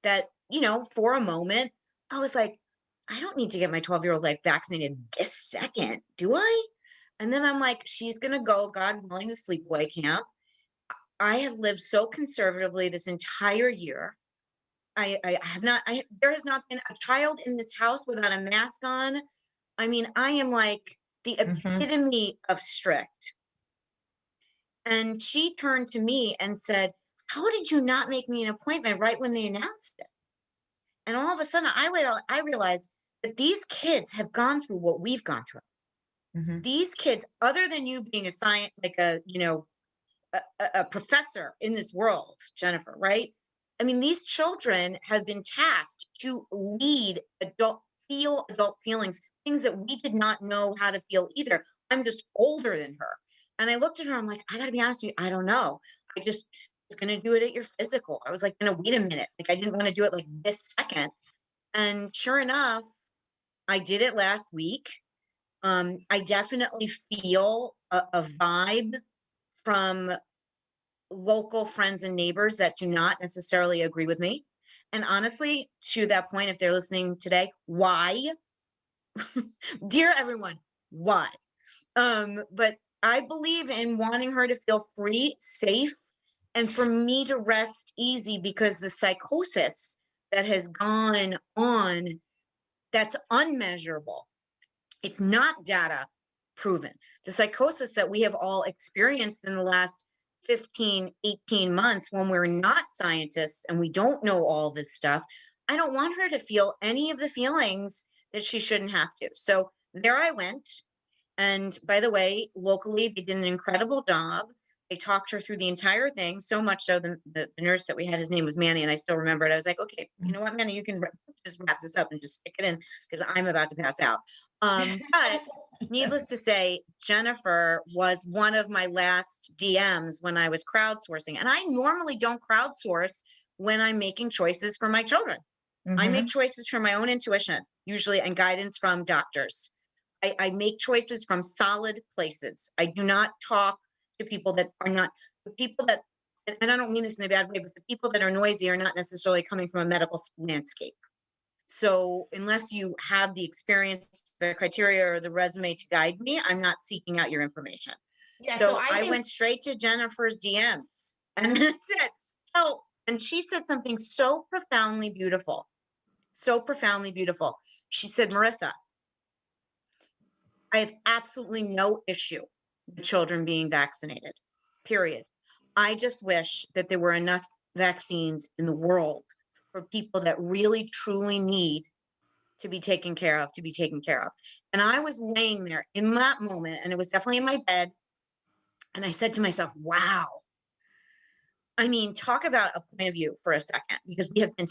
that, for a moment, I was like, I don't need to get my 12-year-old vaccinated this second, do I? And then I'm like, she's going to go, God willing, to sleepaway camp. I have lived so conservatively this entire year. There has not been a child in this house without a mask on. I mean, I am like the epitome of strict. And she turned to me and said, how did you not make me an appointment right when they announced it? And all of a sudden I realized that these kids have gone through what we've gone through. Mm-hmm. These kids, other than you being a science, like a professor in this world, Jennifer, right? I mean, these children have been tasked to feel adult feelings, things that we did not know how to feel either. I'm just older than her. And I looked at her, I'm like, I gotta be honest with you, I don't know. I just was gonna do it at your physical. I was like, no, wait a minute. Like, I didn't want to do it like this second. And sure enough, I did it last week. I definitely feel a vibe from local friends and neighbors that do not necessarily agree with me. And honestly, to that point, if they're listening today, why? Dear everyone, why? But I believe in wanting her to feel free, safe, and for me to rest easy, because the psychosis that has gone on, that's unmeasurable. It's not data proven. The psychosis that we have all experienced in the last 15, 18 months, when we're not scientists and we don't know all this stuff, I don't want her to feel any of the feelings that she shouldn't have to. So there I went. And by the way, locally, they did an incredible job. They talked her through the entire thing, so much so the nurse that we had, his name was Manny, and I still remember it. I was like, okay, you know what, Manny, you can just wrap this up and just stick it in, because I'm about to pass out. But needless to say, Jennifer was one of my last DMs when I was crowdsourcing. And I normally don't crowdsource when I'm making choices for my children. I make choices from my own intuition, usually, and guidance from doctors. I make choices from solid places. I do not talk to people that are not the people that, and I don't mean this in a bad way, but the people that are noisy are not necessarily coming from a medical landscape. So unless you have the experience, the criteria, or the resume to guide me, I'm not seeking out your information. Yeah. So I think went straight to Jennifer's DMs and I said, oh, and she said something so profoundly beautiful. So profoundly beautiful. She said, Marissa, I have absolutely no issue with children being vaccinated, period. I just wish that there were enough vaccines in the world for people that really truly need to be taken care of, And I was laying there in that moment, and it was definitely in my bed. And I said to myself, wow. I mean, talk about a point of view for a second, because we have been,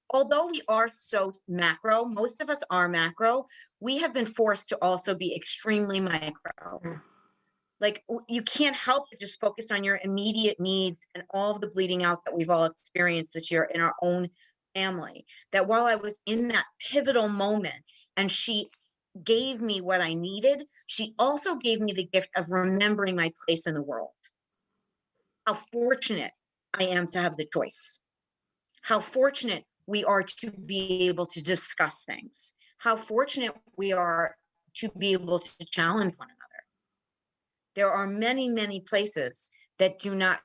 although we are so macro, most of us are macro, we have been forced to also be extremely micro. Like, you can't help but just focus on your immediate needs and all of the bleeding out that we've all experienced this year in our own family. That while I was in that pivotal moment and she gave me what I needed, she also gave me the gift of remembering my place in the world. How fortunate I am to have the choice. How fortunate we are to be able to discuss things. How fortunate we are to be able to challenge one another. There are many, many places that do not.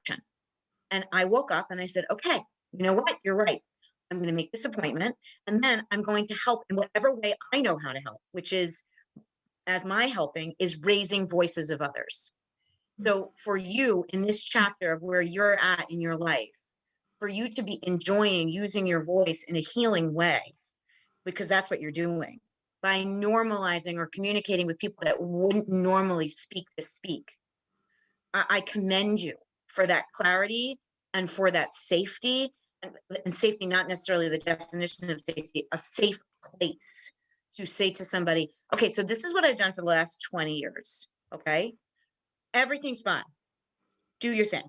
And I woke up and I said, okay, you know what? You're right. I'm going to make this appointment, and then I'm going to help in whatever way I know how to help, which is, as my helping, is raising voices of others. So for you in this chapter of where you're at in your life, for you to be enjoying using your voice in a healing way, because that's what you're doing, by normalizing or communicating with people that wouldn't normally speak to speak. I commend you for that clarity and for that safety, and safety, not necessarily the definition of safety, a safe place to say to somebody, okay, so this is what I've done for the last 20 years. Okay. Everything's fine. Do your thing.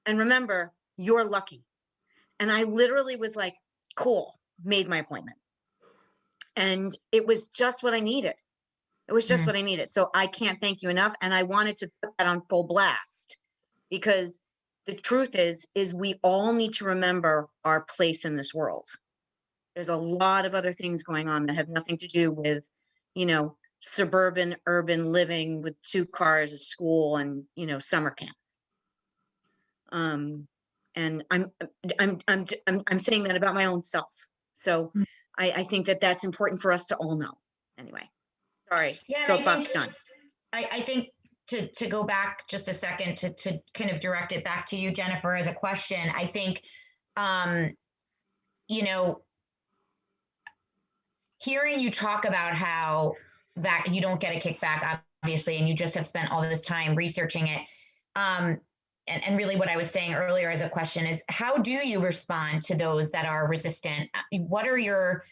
And remember, you're lucky. And I literally was like, cool, made my appointment. And it was just what I needed. It was just what I needed. So I can't thank you enough. And I wanted to put that on full blast, because the truth is we all need to remember our place in this world. There's a lot of other things going on that have nothing to do with, suburban, urban living with 2 cars, a school, and, summer camp. And I'm saying that about my own self. So I think that that's important for us to all know. Anyway, sorry. Yeah, Soapbox done. I think to go back just a second to kind of direct it back to you, Jennifer, as a question, I think, hearing you talk about how that you don't get a kickback, obviously, and you just have spent all this time researching it. And really what I was saying earlier as a question is, how do you respond to those that are resistant? What are your,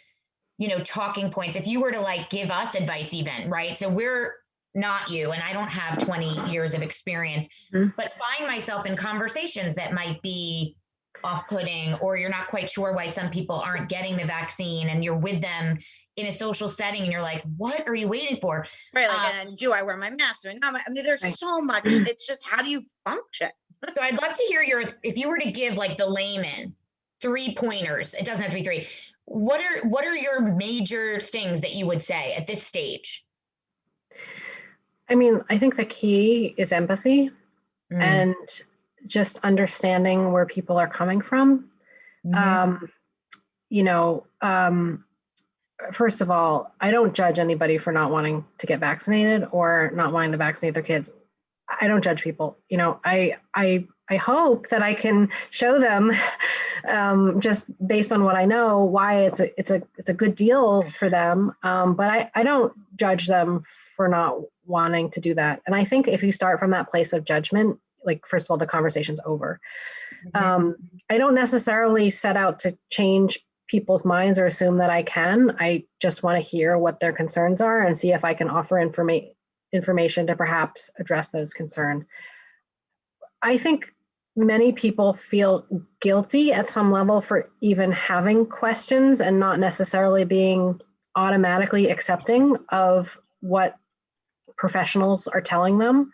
talking points? If you were to like give us advice even, right? So we're not you, and I don't have 20 years of experience, but find myself in conversations that might be off-putting, or you're not quite sure why some people aren't getting the vaccine, and you're with them in a social setting and you're like, what are you waiting for? Right. Like, do I wear my mask? I mean, there's so much. It's just, how do you function? So I'd love to hear if you were to give like the layman 3 pointers, it doesn't have to be 3. What are your major things that you would say at this stage? I mean, I think the key is empathy and just understanding where people are coming from. First of all, I don't judge anybody for not wanting to get vaccinated or not wanting to vaccinate their kids. I don't judge people. I hope that I can show them, just based on what I know, why it's a good deal for them. But I don't judge them for not wanting to do that. And I think if you start from that place of judgment, like, first of all, the conversation's over. I don't necessarily set out to change people's minds or assume that I can. I just want to hear what their concerns are and see if I can offer information to perhaps address those concerns. I think many people feel guilty at some level for even having questions and not necessarily being automatically accepting of what professionals are telling them.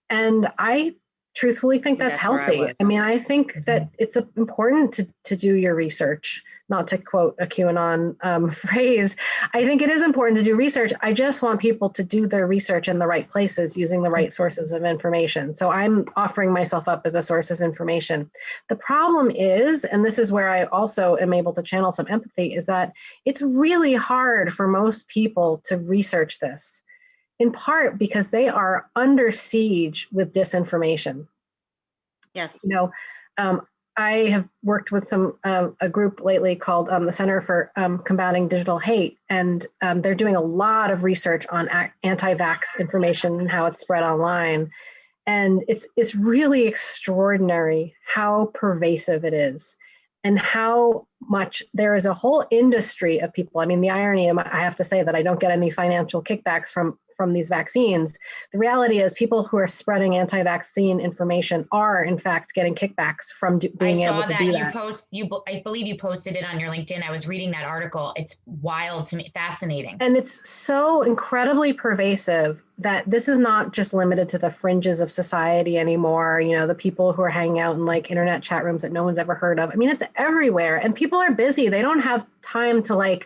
And I truthfully think that's healthy. I mean, I think that it's important to do your research, not to quote a QAnon phrase. I think it is important to do research. I just want people to do their research in the right places using the right sources of information. So I'm offering myself up as a source of information. The problem is, and this is where I also am able to channel some empathy, is that it's really hard for most people to research this, in part because they are under siege with disinformation. Yes. I have worked with a group lately called the Center for Combating Digital Hate, and they're doing a lot of research on anti-vax information and how it's spread online. And it's really extraordinary how pervasive it is, and how much there is a whole industry of people. I mean, the irony, I have to say that I don't get any financial kickbacks from these vaccines. The reality is people who are spreading anti-vaccine information are in fact getting kickbacks from being able to do that. I believe you posted it on your LinkedIn. I was reading that article. It's wild to me, fascinating. And it's so incredibly pervasive that this is not just limited to the fringes of society anymore. The people who are hanging out in like internet chat rooms that no one's ever heard of. I mean, it's everywhere, and people are busy. They don't have time to like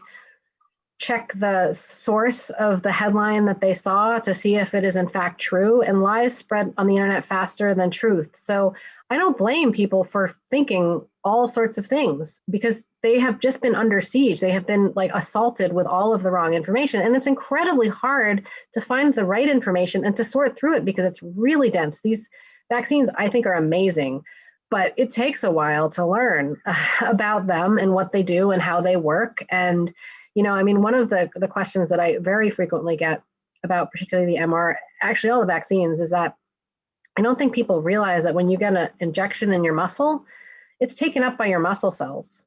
check the source of the headline that they saw to see if it is in fact true, and lies spread on the internet faster than truth. So I don't blame people for thinking all sorts of things, because they have just been under siege. They have been like assaulted with all of the wrong information, and it's incredibly hard to find the right information and to sort through it because it's really dense. These vaccines, I think, are amazing, but it takes a while to learn about them and what they do and how they work. And I mean, one of the questions that I very frequently get about particularly the MR, actually all the vaccines, is that I don't think people realize that when you get an injection in your muscle, it's taken up by your muscle cells.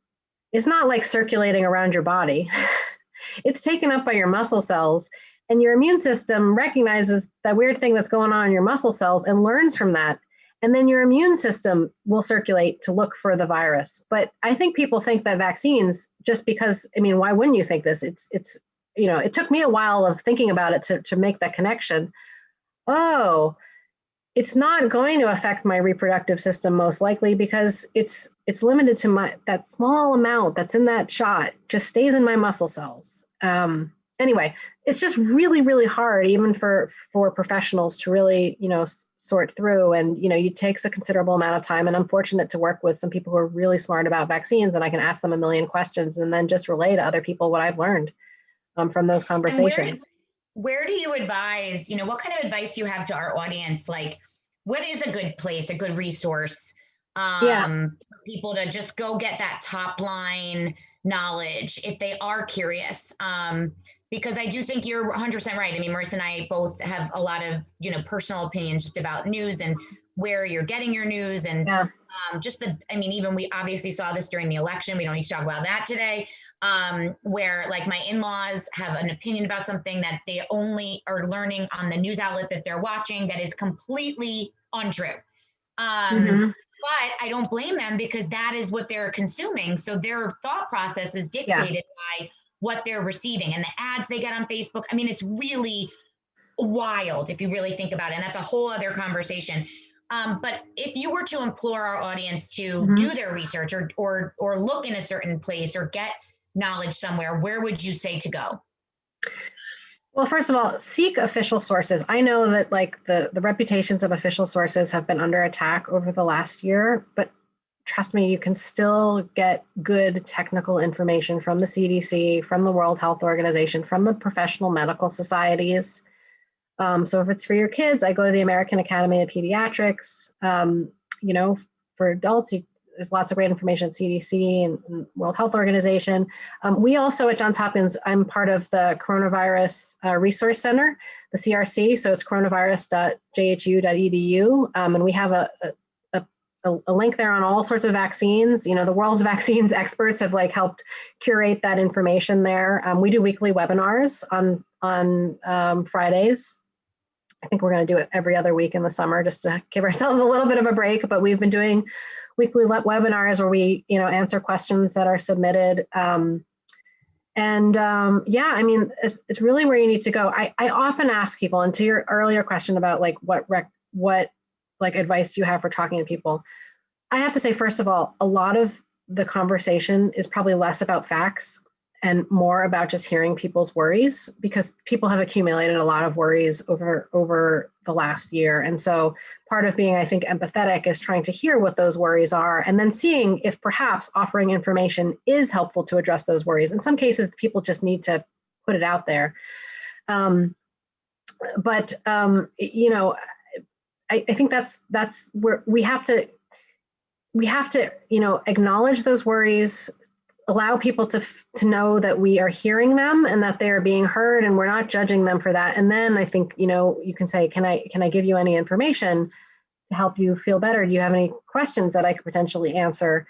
It's not like circulating around your body. It's taken up by your muscle cells, and your immune system recognizes that weird thing that's going on in your muscle cells and learns from that. And then your immune system will circulate to look for the virus. But I think people think that vaccines, just because, I mean, why wouldn't you think this? It's it took me a while of thinking about it to make that connection. Oh, it's not going to affect my reproductive system most likely, because it's limited to that small amount that's in that shot just stays in my muscle cells. Anyway, it's just really, really hard, even for professionals to really, sort through. And, it takes a considerable amount of time. And I'm fortunate to work with some people who are really smart about vaccines, and I can ask them a million questions and then just relay to other people what I've learned from those conversations. Where do you advise, what kind of advice you have to our audience? Like, what is a good place, a good resource for people to just go get that top line knowledge, if they are curious. Because I do think you're 100% right. I mean, Marissa and I both have a lot of, personal opinions just about news and where you're getting your news and even we obviously saw this during the election. We don't need to talk about that today. Where like my in-laws have an opinion about something that they only are learning on the news outlet that they're watching that is completely untrue. But I don't blame them because that is what they're consuming. So their thought process is dictated by what they're receiving and the ads they get on Facebook. I mean, it's really wild if you really think about it. And that's a whole other conversation. But if you were to implore our audience to do their research or look in a certain place or get knowledge somewhere, where would you say to go? Well, first of all, seek official sources. I know that like the reputations of official sources have been under attack over the last year, but trust me, you can still get good technical information from the CDC, from the World Health Organization, from the professional medical societies. So if it's for your kids, I go to the American Academy of Pediatrics. For adults, there's lots of great information at CDC and World Health Organization. We also at Johns Hopkins, I'm part of the Coronavirus Resource Center, the CRC. So it's coronavirus.jhu.edu. And we have a link there on all sorts of vaccines. The world's vaccines experts have like helped curate that information there. We do weekly webinars on Fridays. I think we're going to do it every other week in the summer just to give ourselves a little bit of a break. But we've been doing weekly webinars where we, answer questions that are submitted. It's really where you need to go. I often ask people, and to your earlier question about like what like advice do you have for talking to people? I have to say, first of all, a lot of the conversation is probably less about facts and more about just hearing people's worries, because people have accumulated a lot of worries over the last year. And so part of being, I think, empathetic is trying to hear what those worries are and then seeing if perhaps offering information is helpful to address those worries. In some cases, people just need to put it out there. I think that's where we have to acknowledge those worries, allow people to know that we are hearing them and that they are being heard and we're not judging them for that. And then I think, you can say, can I give you any information to help you feel better? Do you have any questions that I could potentially answer?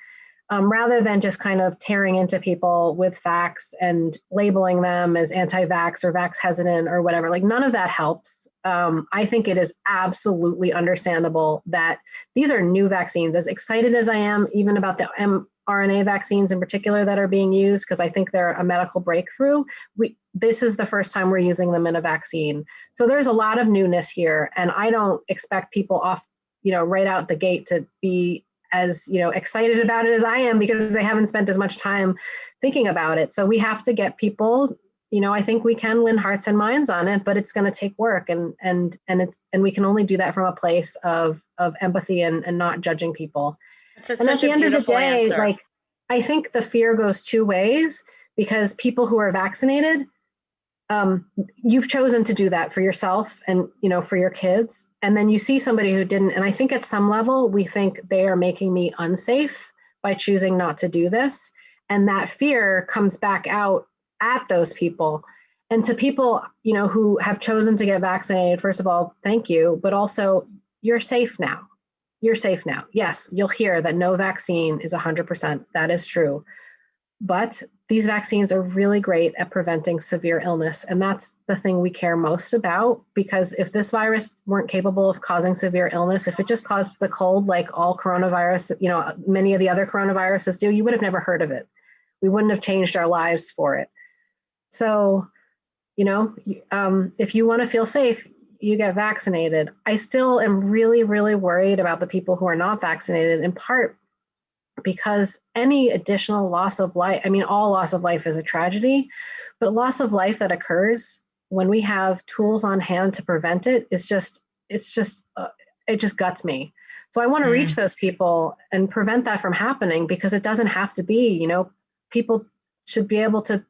Rather than just kind of tearing into people with facts and labeling them as anti-vax or vax hesitant or whatever. Like none of that helps. I think it is absolutely understandable that these are new vaccines. As excited as I am even about the mRNA vaccines in particular that are being used, because I think they're a medical breakthrough, this is the first time we're using them in a vaccine. So there's a lot of newness here, and I don't expect people off, right out the gate to be as excited about it as I am, because they haven't spent as much time thinking about it. So we have to get people, I think we can win hearts and minds on it, but it's going to take work, and we can only do that from a place of empathy and not judging people. And at the end of the day, like, I think the fear goes two ways, because people who are vaccinated, you've chosen to do that for yourself and, for your kids. And then you see somebody who didn't. And I think at some level, we think they are making me unsafe by choosing not to do this. And that fear comes back out at those people. And to people, who have chosen to get vaccinated, first of all, thank you. But also, you're safe now. You're safe now. Yes, you'll hear that no vaccine is 100%. That is true. But these vaccines are really great at preventing severe illness. And that's the thing we care most about, because if this virus weren't capable of causing severe illness, if it just caused the cold like all coronavirus, many of the other coronaviruses do, you would have never heard of it. We wouldn't have changed our lives for it. So, if you want to feel safe, you get vaccinated. I still am really, really worried about the people who are not vaccinated, in part because any additional loss of life, all loss of life is a tragedy, but loss of life that occurs when we have tools on hand to prevent it it just guts me. So I want to reach those people and prevent that from happening, because it doesn't have to be, people should be able to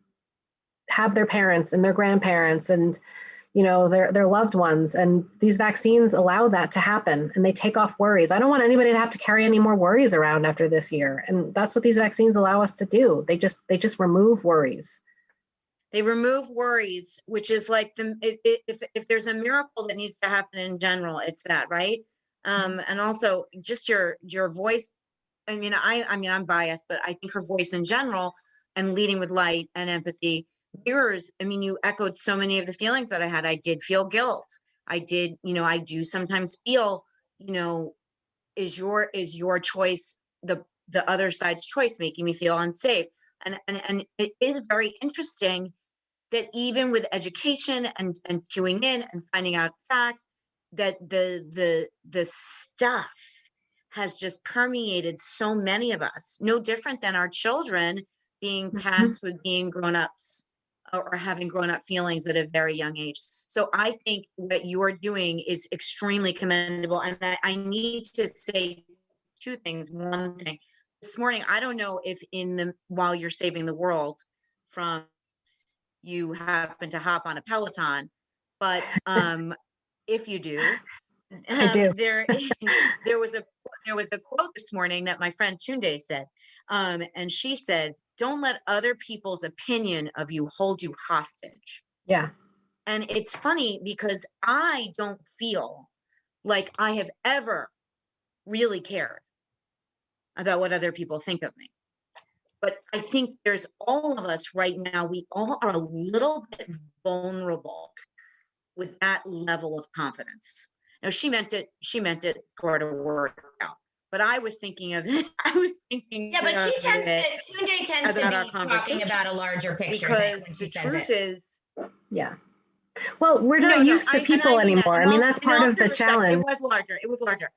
have their parents and their grandparents and, their loved ones. And these vaccines allow that to happen, and they take off worries. I don't want anybody to have to carry any more worries around after this year. And that's what these vaccines allow us to do. They just remove worries. They remove worries, which is like if there's a miracle that needs to happen in general, it's that, right? And also just your voice. I mean, I'm biased, but I think her voice in general and leading with light and empathy mirrors. I mean, you echoed so many of the feelings that I had. I did feel guilt. I did, I do sometimes feel, is your choice the other side's choice, making me feel unsafe? And it is very interesting that even with education and queuing in and finding out facts, that the stuff has just permeated so many of us, no different than our children being tasked with being grown-ups or having grown-up feelings at a very young age. So I think what you're doing is extremely commendable. And I need to say two things. One thing, this morning, I don't know if while you're saving the world from, you happen to hop on a Peloton, but if you do, I do. there was a quote this morning that my friend Tunde said, and she said, "Don't let other people's opinion of you hold you hostage." Yeah. And it's funny because I don't feel like I have ever really cared about what other people think of me. But I think there's all of us right now, we all are a little bit vulnerable with that level of confidence. Now, she meant it toward a workout, but I was thinking yeah, but Tunde tends to be talking about a larger picture, because the truth is, yeah. Well, we're not used to people anymore. I mean, that's part of the challenge. It was larger.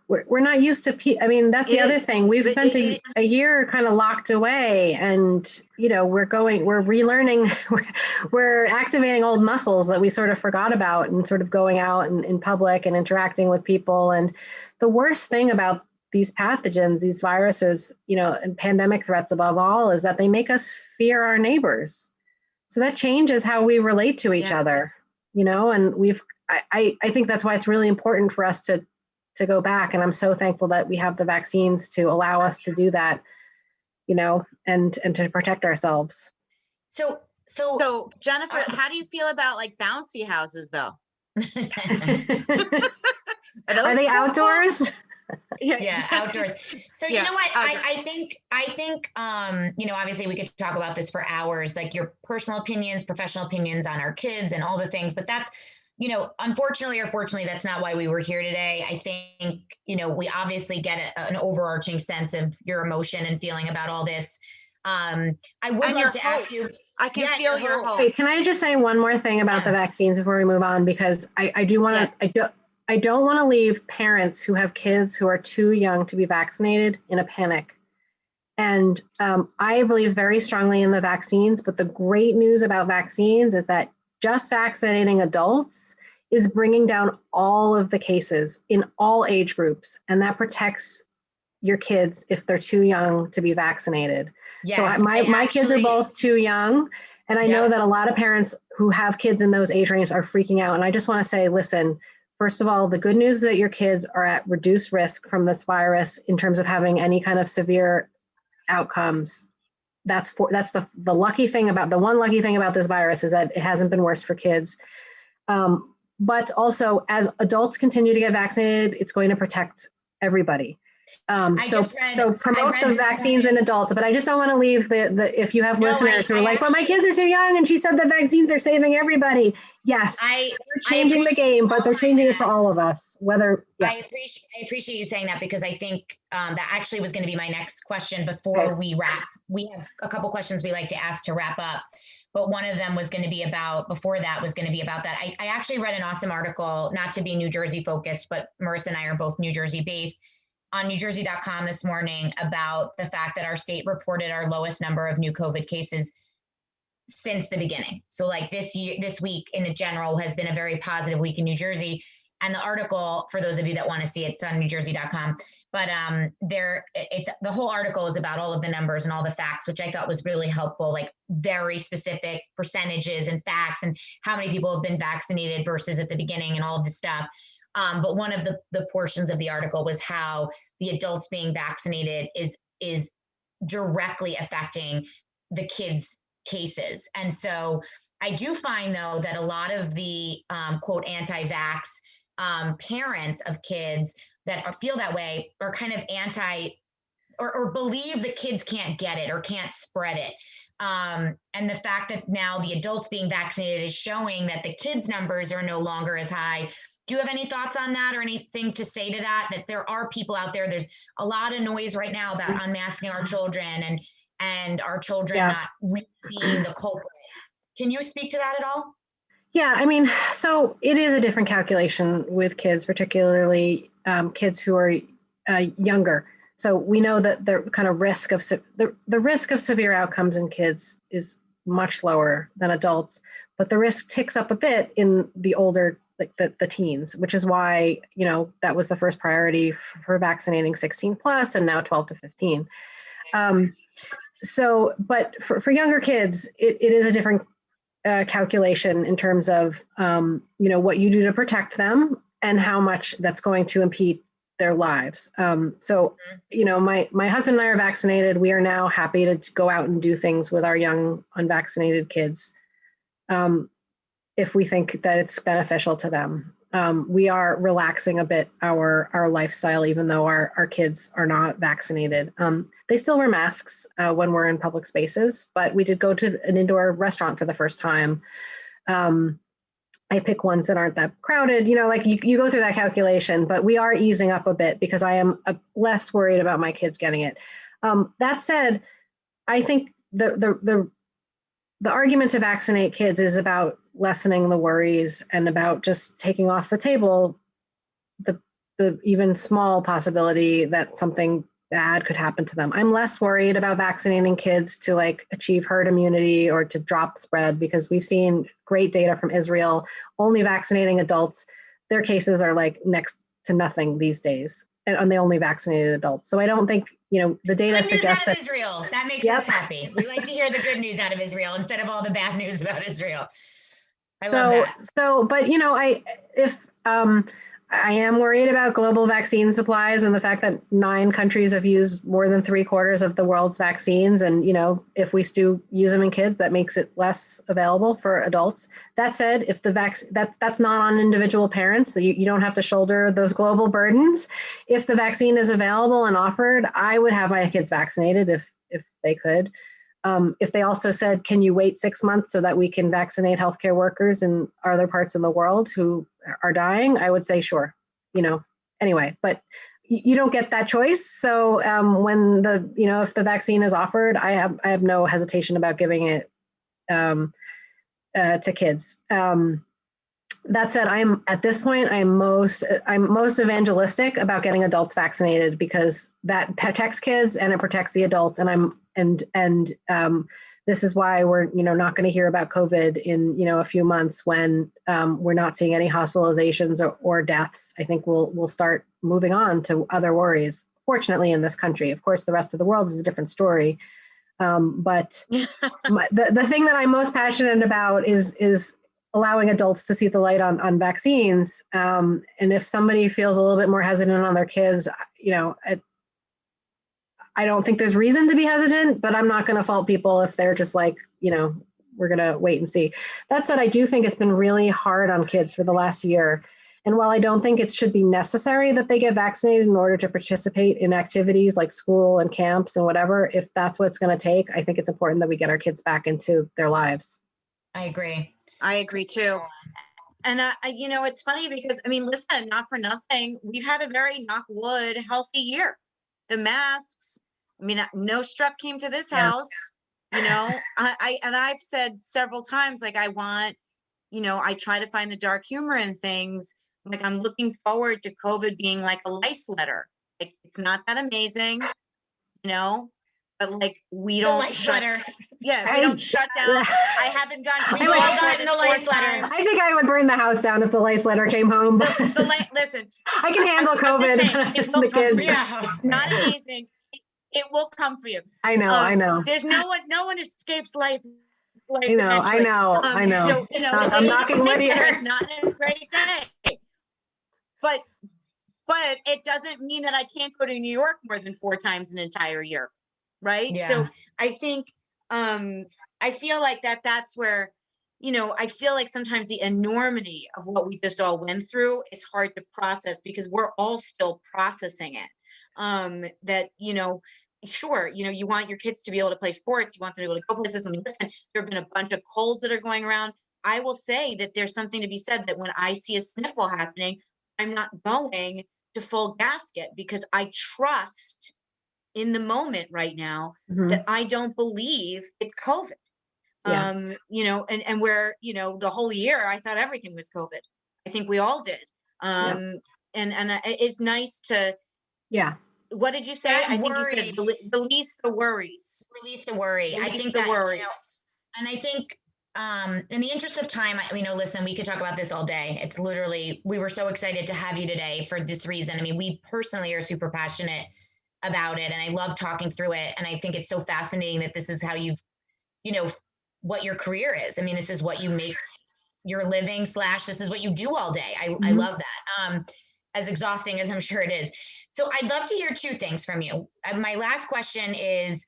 We're not used to I mean, that's the other thing. We've spent a year kind of locked away, and we're relearning, we're activating old muscles that we sort of forgot about, and sort of going out in public and interacting with people. And the worst thing about these pathogens, these viruses, and pandemic threats above all, is that they make us fear our neighbors. So that changes how we relate to each other, and I think that's why it's really important for us to go back. And I'm so thankful that we have the vaccines to allow us to do that, and to protect ourselves. So Jennifer, how do you feel about like bouncy houses though? Are they outdoors? Yeah, outdoors. So you know what? I think obviously we could talk about this for hours, like your personal opinions, professional opinions on our kids and all the things, but that's, unfortunately or fortunately, that's not why we were here today. I think, we obviously get an overarching sense of your emotion and feeling about all this. I would love to ask you. I can feel your hope. Wait, can I just say one more thing about the vaccines before we move on? Because I do want to, I don't want to leave parents who have kids who are too young to be vaccinated in a panic. And I believe very strongly in the vaccines, but the great news about vaccines is that just vaccinating adults is bringing down all of the cases in all age groups, and that protects your kids if they're too young to be vaccinated. Yes, so my kids are both too young, and I know that a lot of parents who have kids in those age ranges are freaking out. And I just want to say, listen, first of all, the good news is that your kids are at reduced risk from this virus in terms of having any kind of severe outcomes. That's the lucky thing about the one lucky thing about this virus is that it hasn't been worse for kids. But also, as adults continue to get vaccinated, it's going to protect everybody. So promote the vaccines in adults, but I just don't want to leave if you have listeners who are like, well, my kids are too young and she said the vaccines are saving everybody. Yes, they're changing the game, but they're changing it for all of us. I appreciate you saying that, because I think that actually was going to be my next question before we wrap. We have a couple questions we like to ask to wrap up, but one of them was going to be about that. I actually read an awesome article, not to be New Jersey focused, but Marissa and I are both New Jersey based, on NewJersey.com this morning about the fact that our state reported our lowest number of new COVID cases since the beginning. So like this week in general has been a very positive week in New Jersey. And the article, for those of you that want to see it, it's on newjersey.com. But the whole article is about all of the numbers and all the facts, which I thought was really helpful, like very specific percentages and facts and how many people have been vaccinated versus at the beginning and all of this stuff. But one of the portions of the article was how the adults being vaccinated is directly affecting the kids' cases. And so I do find, though, that a lot of the quote anti-vax parents of kids that feel that way are kind of or believe the kids can't get it or can't spread it. And the fact that now the adults being vaccinated is showing that the kids' numbers are no longer as high. Do you have any thoughts on that or anything to say to that? That there are people out there, there's a lot of noise right now about unmasking our children and our children not really being the culprit. Can you speak to that at all? Yeah, I mean, so it is a different calculation with kids, particularly kids who are younger. So we know that the kind of risk of the risk of severe outcomes in kids is much lower than adults, but the risk ticks up a bit in the older, like the teens, which is why, that was the first priority for vaccinating 16 plus and now 12 to 15. So, but for younger kids, it is a different calculation in terms of, what you do to protect them and how much that's going to impede their lives. So, my husband and I are vaccinated. We are now happy to go out and do things with our young unvaccinated kids if we think that it's beneficial to them. We are relaxing a bit our lifestyle, even though our kids are not vaccinated. They still wear masks when we're in public spaces, but we did go to an indoor restaurant for the first time. I pick ones that aren't that crowded, like you go through that calculation, but we are easing up a bit because I am less worried about my kids getting it. That said, I think the argument to vaccinate kids is about lessening the worries and about just taking off the table the even small possibility that something bad could happen to them. I'm less worried about vaccinating kids to achieve herd immunity or to drop the spread, because we've seen great data from Israel only vaccinating adults. Their cases are next to nothing these days, and they only vaccinated adults. So I don't think, the data suggests that Israel. That makes us happy. We like to hear the good news out of Israel instead of all the bad news about Israel. I love that. So, but I am worried about global vaccine supplies and the fact that 9 countries have used more than 3/4 of the world's vaccines. And, if we do use them in kids, that makes it less available for adults. That said, if the that's not on individual parents, that you don't have to shoulder those global burdens. If the vaccine is available and offered, I would have my kids vaccinated if they could. If they also said, can you wait 6 months so that we can vaccinate healthcare workers in other parts of the world who are dying, I would say, sure, anyway, but you don't get that choice. So when if the vaccine is offered, I have no hesitation about giving it to kids. That said, at this point, I'm most evangelistic about getting adults vaccinated, because that protects kids and it protects the adults. And this is why we're not going to hear about COVID in a few months when we're not seeing any hospitalizations or deaths. I think we'll start moving on to other worries. Fortunately, in this country, of course, the rest of the world is a different story. But the thing that I'm most passionate about is allowing adults to see the light on vaccines. And if somebody feels a little bit more hesitant on their kids, I don't think there's reason to be hesitant, but I'm not going to fault people if they're just we're going to wait and see. That said, I do think it's been really hard on kids for the last year. And while I don't think it should be necessary that they get vaccinated in order to participate in activities like school and camps and whatever, if that's what it's going to take, I think it's important that we get our kids back into their lives. I agree. I agree too. And it's funny because, listen, not for nothing, we've had a very, knock wood, healthy year. The masks, no strep came to this house, I've said several times, I want, I try to find the dark humor in things. I'm looking forward to COVID being like a lice letter. It's not that amazing, but like we The don't lice shut. letter. Yeah, we don't shut down. I haven't gone to We've New all York more gotten than the 4 lice letter. times. I think I would burn the house down if the lice letter came home. Listen, I can handle I'm just saying, COVID it and will the come for kids. you. It's not amazing. It will come for you. I know. There's no one escapes life I know. eventually. I know. So, you know, the I'm day knocking wood letter here. is not a great day. But it doesn't mean that I can't go to New York more than 4 times an entire year. Right. Yeah. So I think I feel like that's where, you know, I feel like sometimes the enormity of what we just all went through is hard to process because we're all still processing it. That, you know, sure, you know, you want your kids to be able to play sports, you want them to be able to go places. And listen, there have been a bunch of colds that are going around. I will say that there's something to be said that when I see a sniffle happening, I'm not going to full gasket because I trust in the moment right now that I don't believe it's COVID. Yeah. You know, and where, you know, the whole year I thought everything was COVID. I think we all did. And it's nice to, Yeah. what did you say? That I think worry, you said release the worries. Release the worry. I Release think the that, worries. you know, and I think in the interest of time, you know, listen, we could talk about this all day. It's literally, we were so excited to have you today for this reason. I mean, we personally are super passionate about it and I love talking through it. And I think it's so fascinating that this is how you've, you know, what your career is. I mean, this is what you make your living / this is what you do all day. I love that. As exhausting as I'm sure it is. So I'd love to hear 2 things from you. My last question is,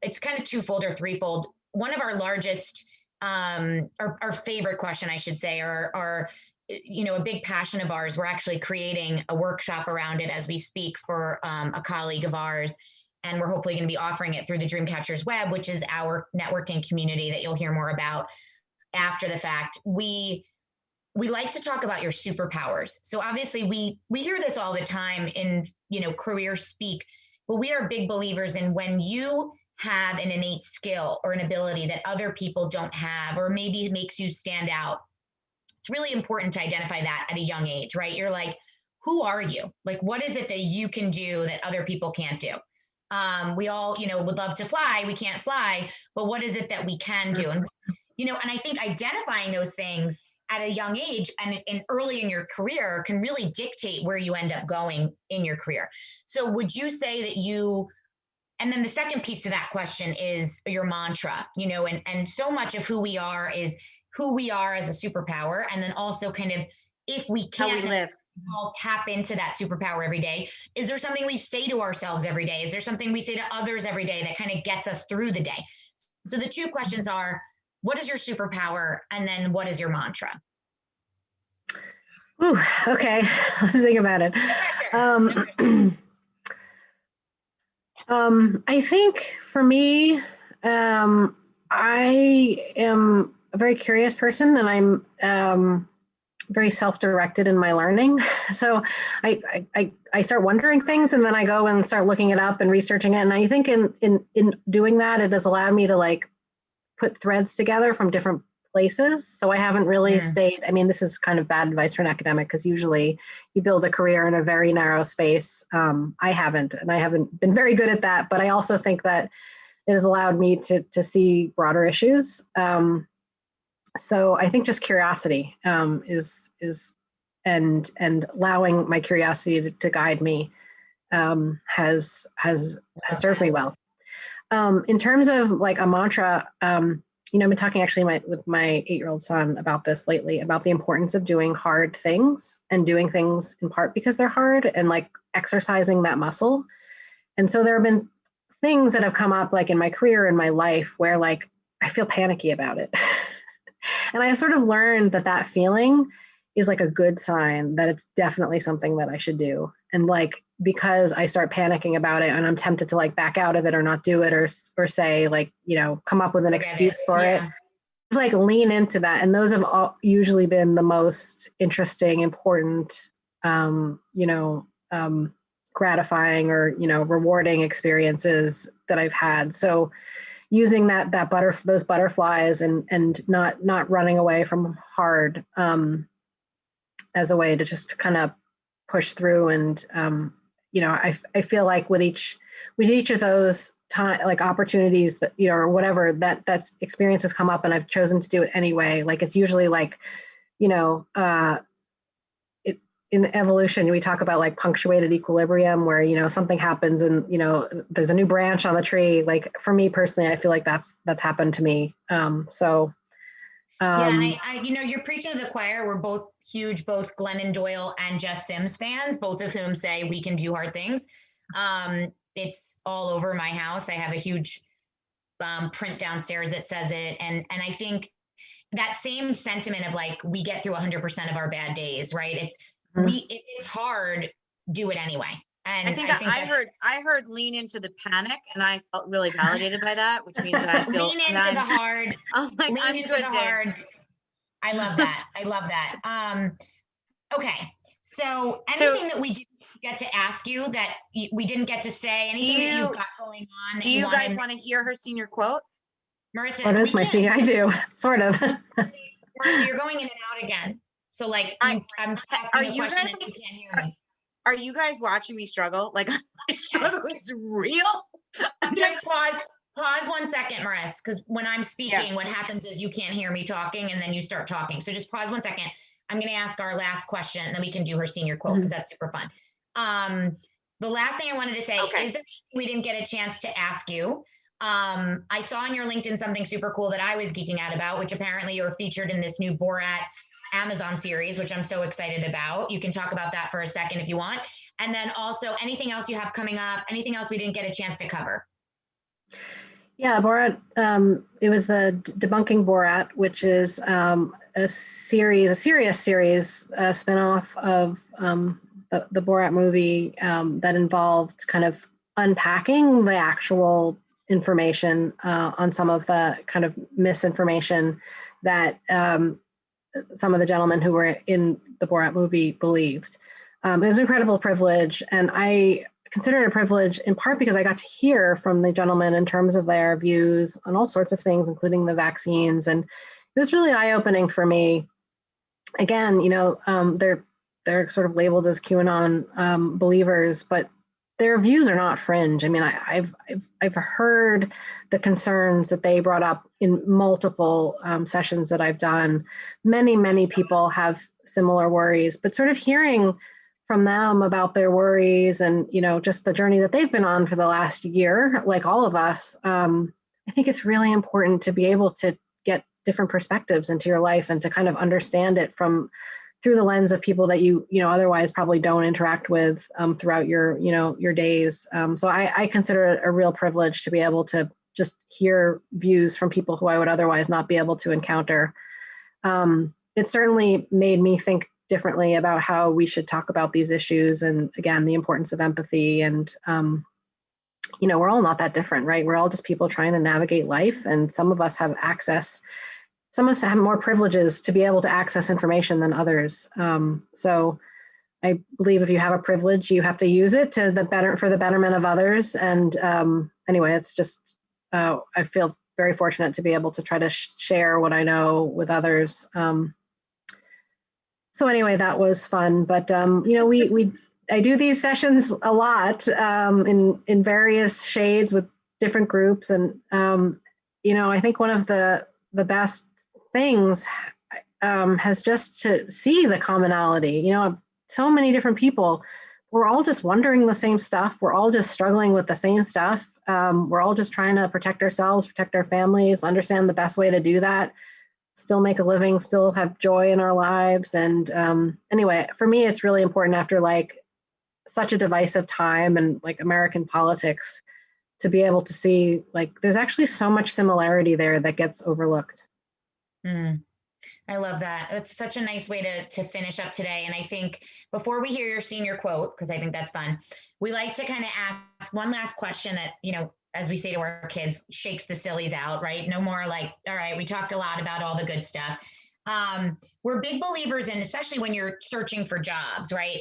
it's kind of twofold or threefold. One of our largest, our favorite question, I should say, or you know, a big passion of ours. We're actually creating a workshop around it as we speak for a colleague of ours. And we're hopefully going to be offering it through the Dreamcatchers web, which is our networking community that you'll hear more about after the fact. We like to talk about your superpowers. So obviously we hear this all the time in, you know, career speak, but we are big believers in when you have an innate skill or an ability that other people don't have, or maybe makes you stand out. It's really important to identify that at a young age, right? You're like, who are you? Like, what is it that you can do that other people can't do? We all, you know, would love to fly. We can't fly, but what is it that we can do? And, you know, and I think identifying those things at a young age and early in your career can really dictate where you end up going in your career. So would you say that you, and then the second piece to that question is your mantra, you know, and so much of who we are is who we are as a superpower. And then also kind of, if we can't, how we live. All tap into that superpower every day. Is there something we say to ourselves every day? Is there something we say to others every day that kind of gets us through the day? So the 2 questions are, what is your superpower? And then what is your mantra? Ooh, okay. Let's think about it. I think for me, I am a very curious person and I'm very self-directed in my learning. So I start wondering things and then I go and start looking it up and researching it. And I think in doing that, it has allowed me to like put threads together from different places. So I haven't really stayed, I mean, this is kind of bad advice for an academic because usually you build a career in a very narrow space. I haven't, and I haven't been very good at that, but I also think that it has allowed me to see broader issues. So I think just curiosity is and allowing my curiosity to guide me has served me well. In terms of like a mantra, you know, I've been talking actually with my 8-year-old son about this lately, about the importance of doing hard things and doing things in part because they're hard and like exercising that muscle. And so there have been things that have come up like in my career, in my life, where like I feel panicky about it. And I sort of learned that feeling is like a good sign that it's definitely something that I should do. And like, because I start panicking about it and I'm tempted to like back out of it or not do it or say like, you know, come up with an excuse for it. Just like lean into that. And those have usually been the most interesting, important, gratifying or, you know, rewarding experiences that I've had. So using those butterflies and not running away from hard as a way to just kind of push through and I feel like with each of those time, like opportunities that, or whatever, that's experiences come up and I've chosen to do it anyway. Like it's usually like, in evolution, we talk about like punctuated equilibrium where, something happens and, there's a new branch on the tree. Like for me personally, I feel like that's happened to me. Yeah, and I you're preaching to the choir. We're both Glennon Doyle and Jess Sims fans, both of whom say we can do hard things. It's all over my house. I have a huge print downstairs that says it. And I think that same sentiment of like, we get through 100% of our bad days, right? If it's hard, do it anyway. And I think I heard lean into the panic, and I felt really validated by that, which means that I feel lean into the hard. I'm like, lean I'm into good the there. hard. I love that. Okay. So anything that we didn't get to ask you that we didn't get to say, anything that you've got going on? Do you guys want to hear her senior quote? Marissa, what is my senior? I do, sort of. Marissa, you're going in and out again. So like, I'm asking a question and you can't hear me. Are you guys watching me struggle? Like my struggle is real. Just pause 1 second, Marissa, because when I'm speaking, what happens is you can't hear me talking and then you start talking. So just pause 1 second. I'm going to ask our last question and then we can do her senior quote because that's super fun. The last thing I wanted to say is there anything we didn't get a chance to ask you. I saw on your LinkedIn something super cool that I was geeking out about, which apparently you're featured in this new Borat Amazon series, which I'm so excited about. You can talk about that for a second if you want. And then also anything else you have coming up, anything else we didn't get a chance to cover. Yeah, Borat, it was the Debunking Borat, which is a serious series, a spinoff of the Borat movie that involved kind of unpacking the actual information on some of the kind of misinformation that some of the gentlemen who were in the Borat movie believed. It was an incredible privilege, and I consider it a privilege in part because I got to hear from the gentlemen in terms of their views on all sorts of things, including the vaccines, and it was really eye-opening for me. Again, they're sort of labeled as QAnon believers, but their views are not fringe. I mean, I've heard the concerns that they brought up in multiple sessions that I've done. Many people have similar worries, but sort of hearing from them about their worries and, just the journey that they've been on for the last year, like all of us, I think it's really important to be able to get different perspectives into your life and to kind of understand it through the lens of people that you otherwise probably don't interact with throughout your days. So I consider it a real privilege to be able to just hear views from people who I would otherwise not be able to encounter. It certainly made me think differently about how we should talk about these issues. And again, the importance of empathy and, we're all not that different, right? We're all just people trying to navigate life. And some of us have access, some of us have more privileges to be able to access information than others. So I believe if you have a privilege, you have to use it for the betterment of others. And anyway, it's just, I feel very fortunate to be able to try to share what I know with others. So anyway, that was fun. But I do these sessions a lot in various shades with different groups, and I think one of the best things has just to see the commonality. So many different people. We're all just wondering the same stuff. We're all just struggling with the same stuff. We're all just trying to protect ourselves, protect our families, understand the best way to do that. Still make a living, still have joy in our lives. And anyway, for me, it's really important after like such a divisive time and like American politics to be able to see like there's actually so much similarity there that gets overlooked. I love that. It's such a nice way to finish up today. And I think before we hear your senior quote, because I think that's fun, we like to kind of ask one last question that, as we say to our kids, shakes the sillies out, right? No more like, all right, we talked a lot about all the good stuff. We're big believers in, especially when you're searching for jobs, right?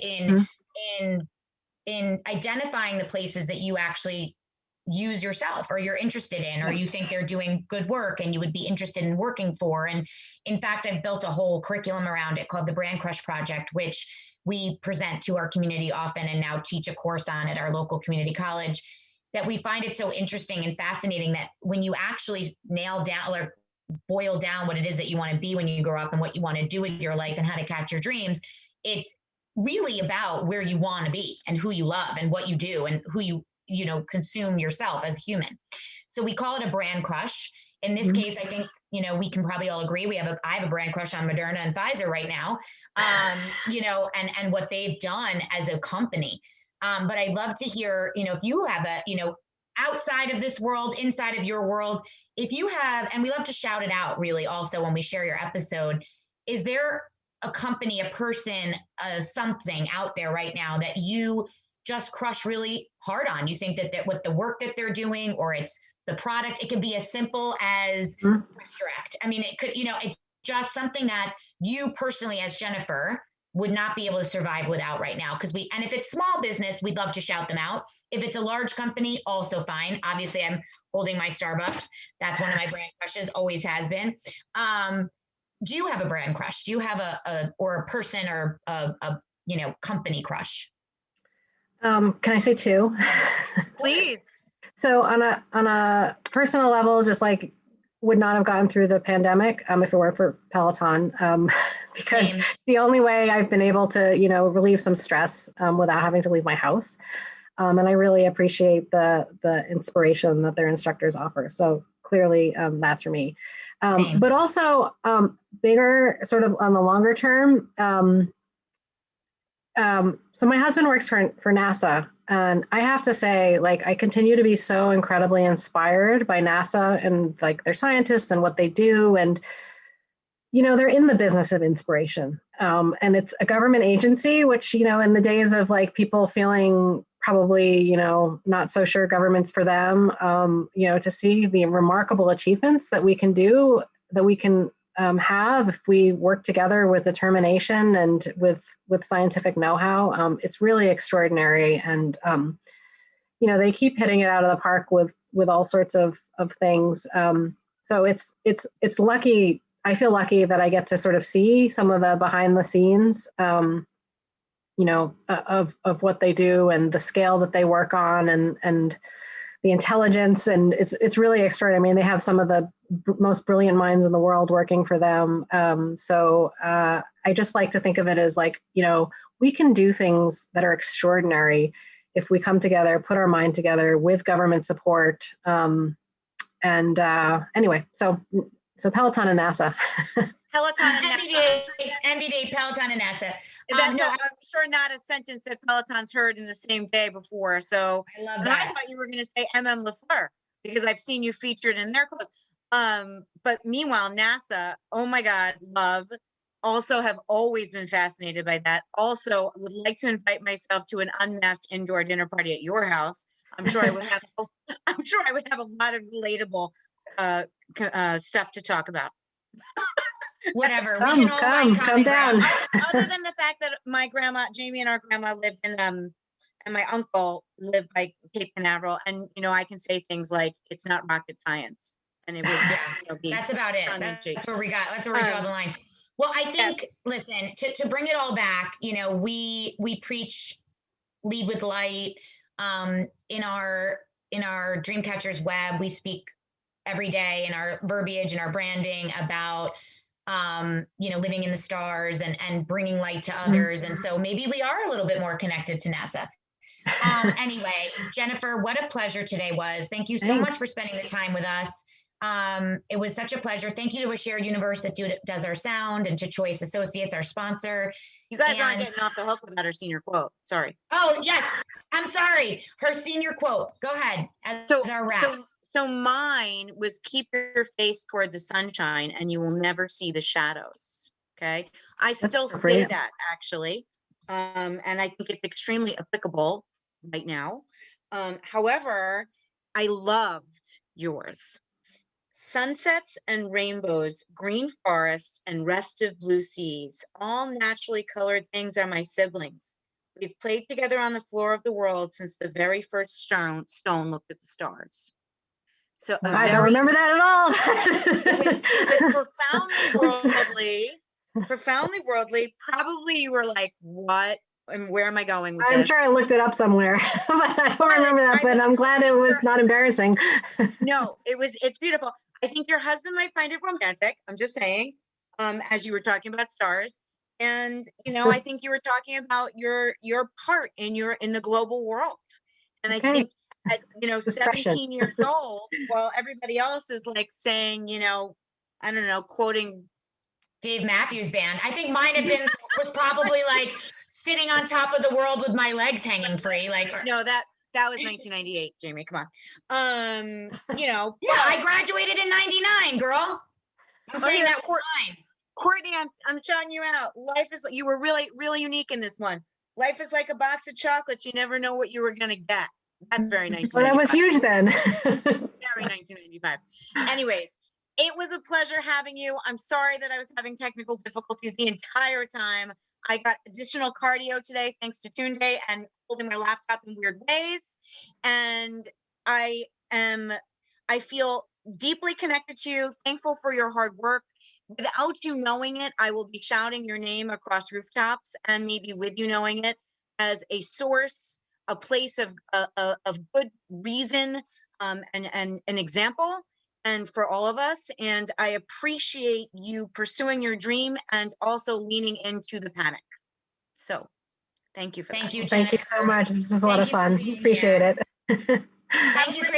In identifying the places that you actually use yourself or you're interested in, or you think they're doing good work and you would be interested in working for. And in fact, I've built a whole curriculum around it called the Brand Crush Project, which we present to our community often and now teach a course on at our local community college, that we find it so interesting and fascinating that when you actually nail down or boil down what it is that you want to be when you grow up and what you want to do with your life and how to catch your dreams, it's really about where you want to be and who you love and what you do and who you know, consume yourself as a human. So we call it a brand crush. In this case, I think, you know, we can probably all agree I have a brand crush on Moderna and Pfizer right now, you know, and what they've done as a company. But I'd love to hear, you know, if you have a, you know, outside of this world, inside of your world, if you have, and we love to shout it out really also when we share your episode, is there a company, a person, something out there right now that you just crush really hard on? You think that with the work that they're doing, or it's the product, it could be as simple as Direct. I mean, it could, you know, it's just something that you personally as Jennifer would not be able to survive without right now. And if it's small business, we'd love to shout them out. If it's a large company, also fine. Obviously, I'm holding my Starbucks. That's one of my brand crushes, always has been. Do you have a brand crush? Do you have a person or a you know, company crush? Can I say two? Please. So on a personal level, just like would not have gotten through the pandemic if it weren't for Peloton, because Same. the only way I've been able to, you know, relieve some stress without having to leave my house. And I really appreciate the inspiration that their instructors offer. So clearly that's for me. But also bigger sort of on the longer term. So my husband works for NASA, and I have to say, like, I continue to be so incredibly inspired by NASA and like their scientists and what they do. And, you know, they're in the business of inspiration. And it's a government agency, which, you know, in the days of like people feeling probably, you know, not so sure government's for them, you know, to see the remarkable achievements that we can do, that we can have if we work together with determination and with scientific know-how. It's really extraordinary. And, you know, they keep hitting it out of the park with all sorts of things. So it's lucky. I feel lucky that I get to sort of see some of the behind the scenes, you know, of what they do and the scale that they work on and the intelligence. And it's really extraordinary. I mean, they have some of the most brilliant minds in the world working for them. So I just like to think of it as like, you know, we can do things that are extraordinary if we come together, put our mind together with government support. Anyway, so Peloton and NASA. Peloton and NASA. NBD, Peloton and NASA. I'm sure not a sentence that Peloton's heard in the same day before. So I love that. I thought you were going to say MM LaFleur because I've seen you featured in their clothes. But meanwhile, NASA, oh my God, love. Also have always been fascinated by that. Also would like to invite myself to an unmasked indoor dinner party at your house. I'm sure I would have a lot of relatable stuff to talk about. Whatever. Come down. Other than the fact that my grandma, Jamie, and our grandma lived in and my uncle lived by Cape Canaveral, and you know, I can say things like it's not rocket science, and it would be that's about it. That's where we draw the line. Well, I think, listen, to bring it all back, you know, we preach lead with light. In our Dreamcatchers web, we speak every day in our verbiage and our branding about you know, living in the stars and bringing light to others. And so maybe we are a little bit more connected to NASA. Anyway, Jennifer, what a pleasure today was. Thank you so much for spending the time with us. It was such a pleasure. Thank you to A Shared Universe that does our sound, and to Choice Associates, our sponsor. You guys aren't getting off the hook without her senior quote. Sorry. Oh, yes. I'm sorry. Her senior quote. Go ahead. As our wrap. So mine was keep your face toward the sunshine and you will never see the shadows. Okay. I still say that actually. And I think it's extremely applicable right now. However, I loved yours. Sunsets and rainbows, green forests and restive blue seas, all naturally colored things are my siblings. We've played together on the floor of the world since the very first stone looked at the stars. So I don't remember that at all. it was profoundly worldly, Profoundly worldly. Probably you were like, what? And where am I going with I'm this? sure I looked it up somewhere, but I don't remember that, but I'm glad it was not embarrassing. No, it's beautiful. I think your husband might find it romantic. I'm just saying, as you were talking about stars. And, I think you were talking about your part in the global world. And I Okay. think at, Discretion. 17 years old, while everybody else is like saying, I don't know, quoting Dave Matthews Band. I think mine was probably like sitting on top of the world with my legs hanging free. Like, no, that was 1998, Jamie. Come on. yeah, I graduated in 99, girl. I'm saying that was mine. Courtney, I'm shouting you out. Life is, you were really, really unique in this one. Life is like a box of chocolates. You never know what you were going to get. That's very 1995. Well, that was huge then. Very 1995. Anyways, it was a pleasure having you. I'm sorry that I was having technical difficulties the entire time. I got additional cardio today thanks to Tunde and holding my laptop in weird ways. And I feel deeply connected to you, thankful for your hard work. Without you knowing it, I will be shouting your name across rooftops, and maybe with you knowing it, as a source, a place of good reason, and an example, and for all of us. And I appreciate you pursuing your dream and also leaning into the panic. So thank you for that. Thank you, Thank you so much. This was a lot of fun. Appreciate it. Thank you for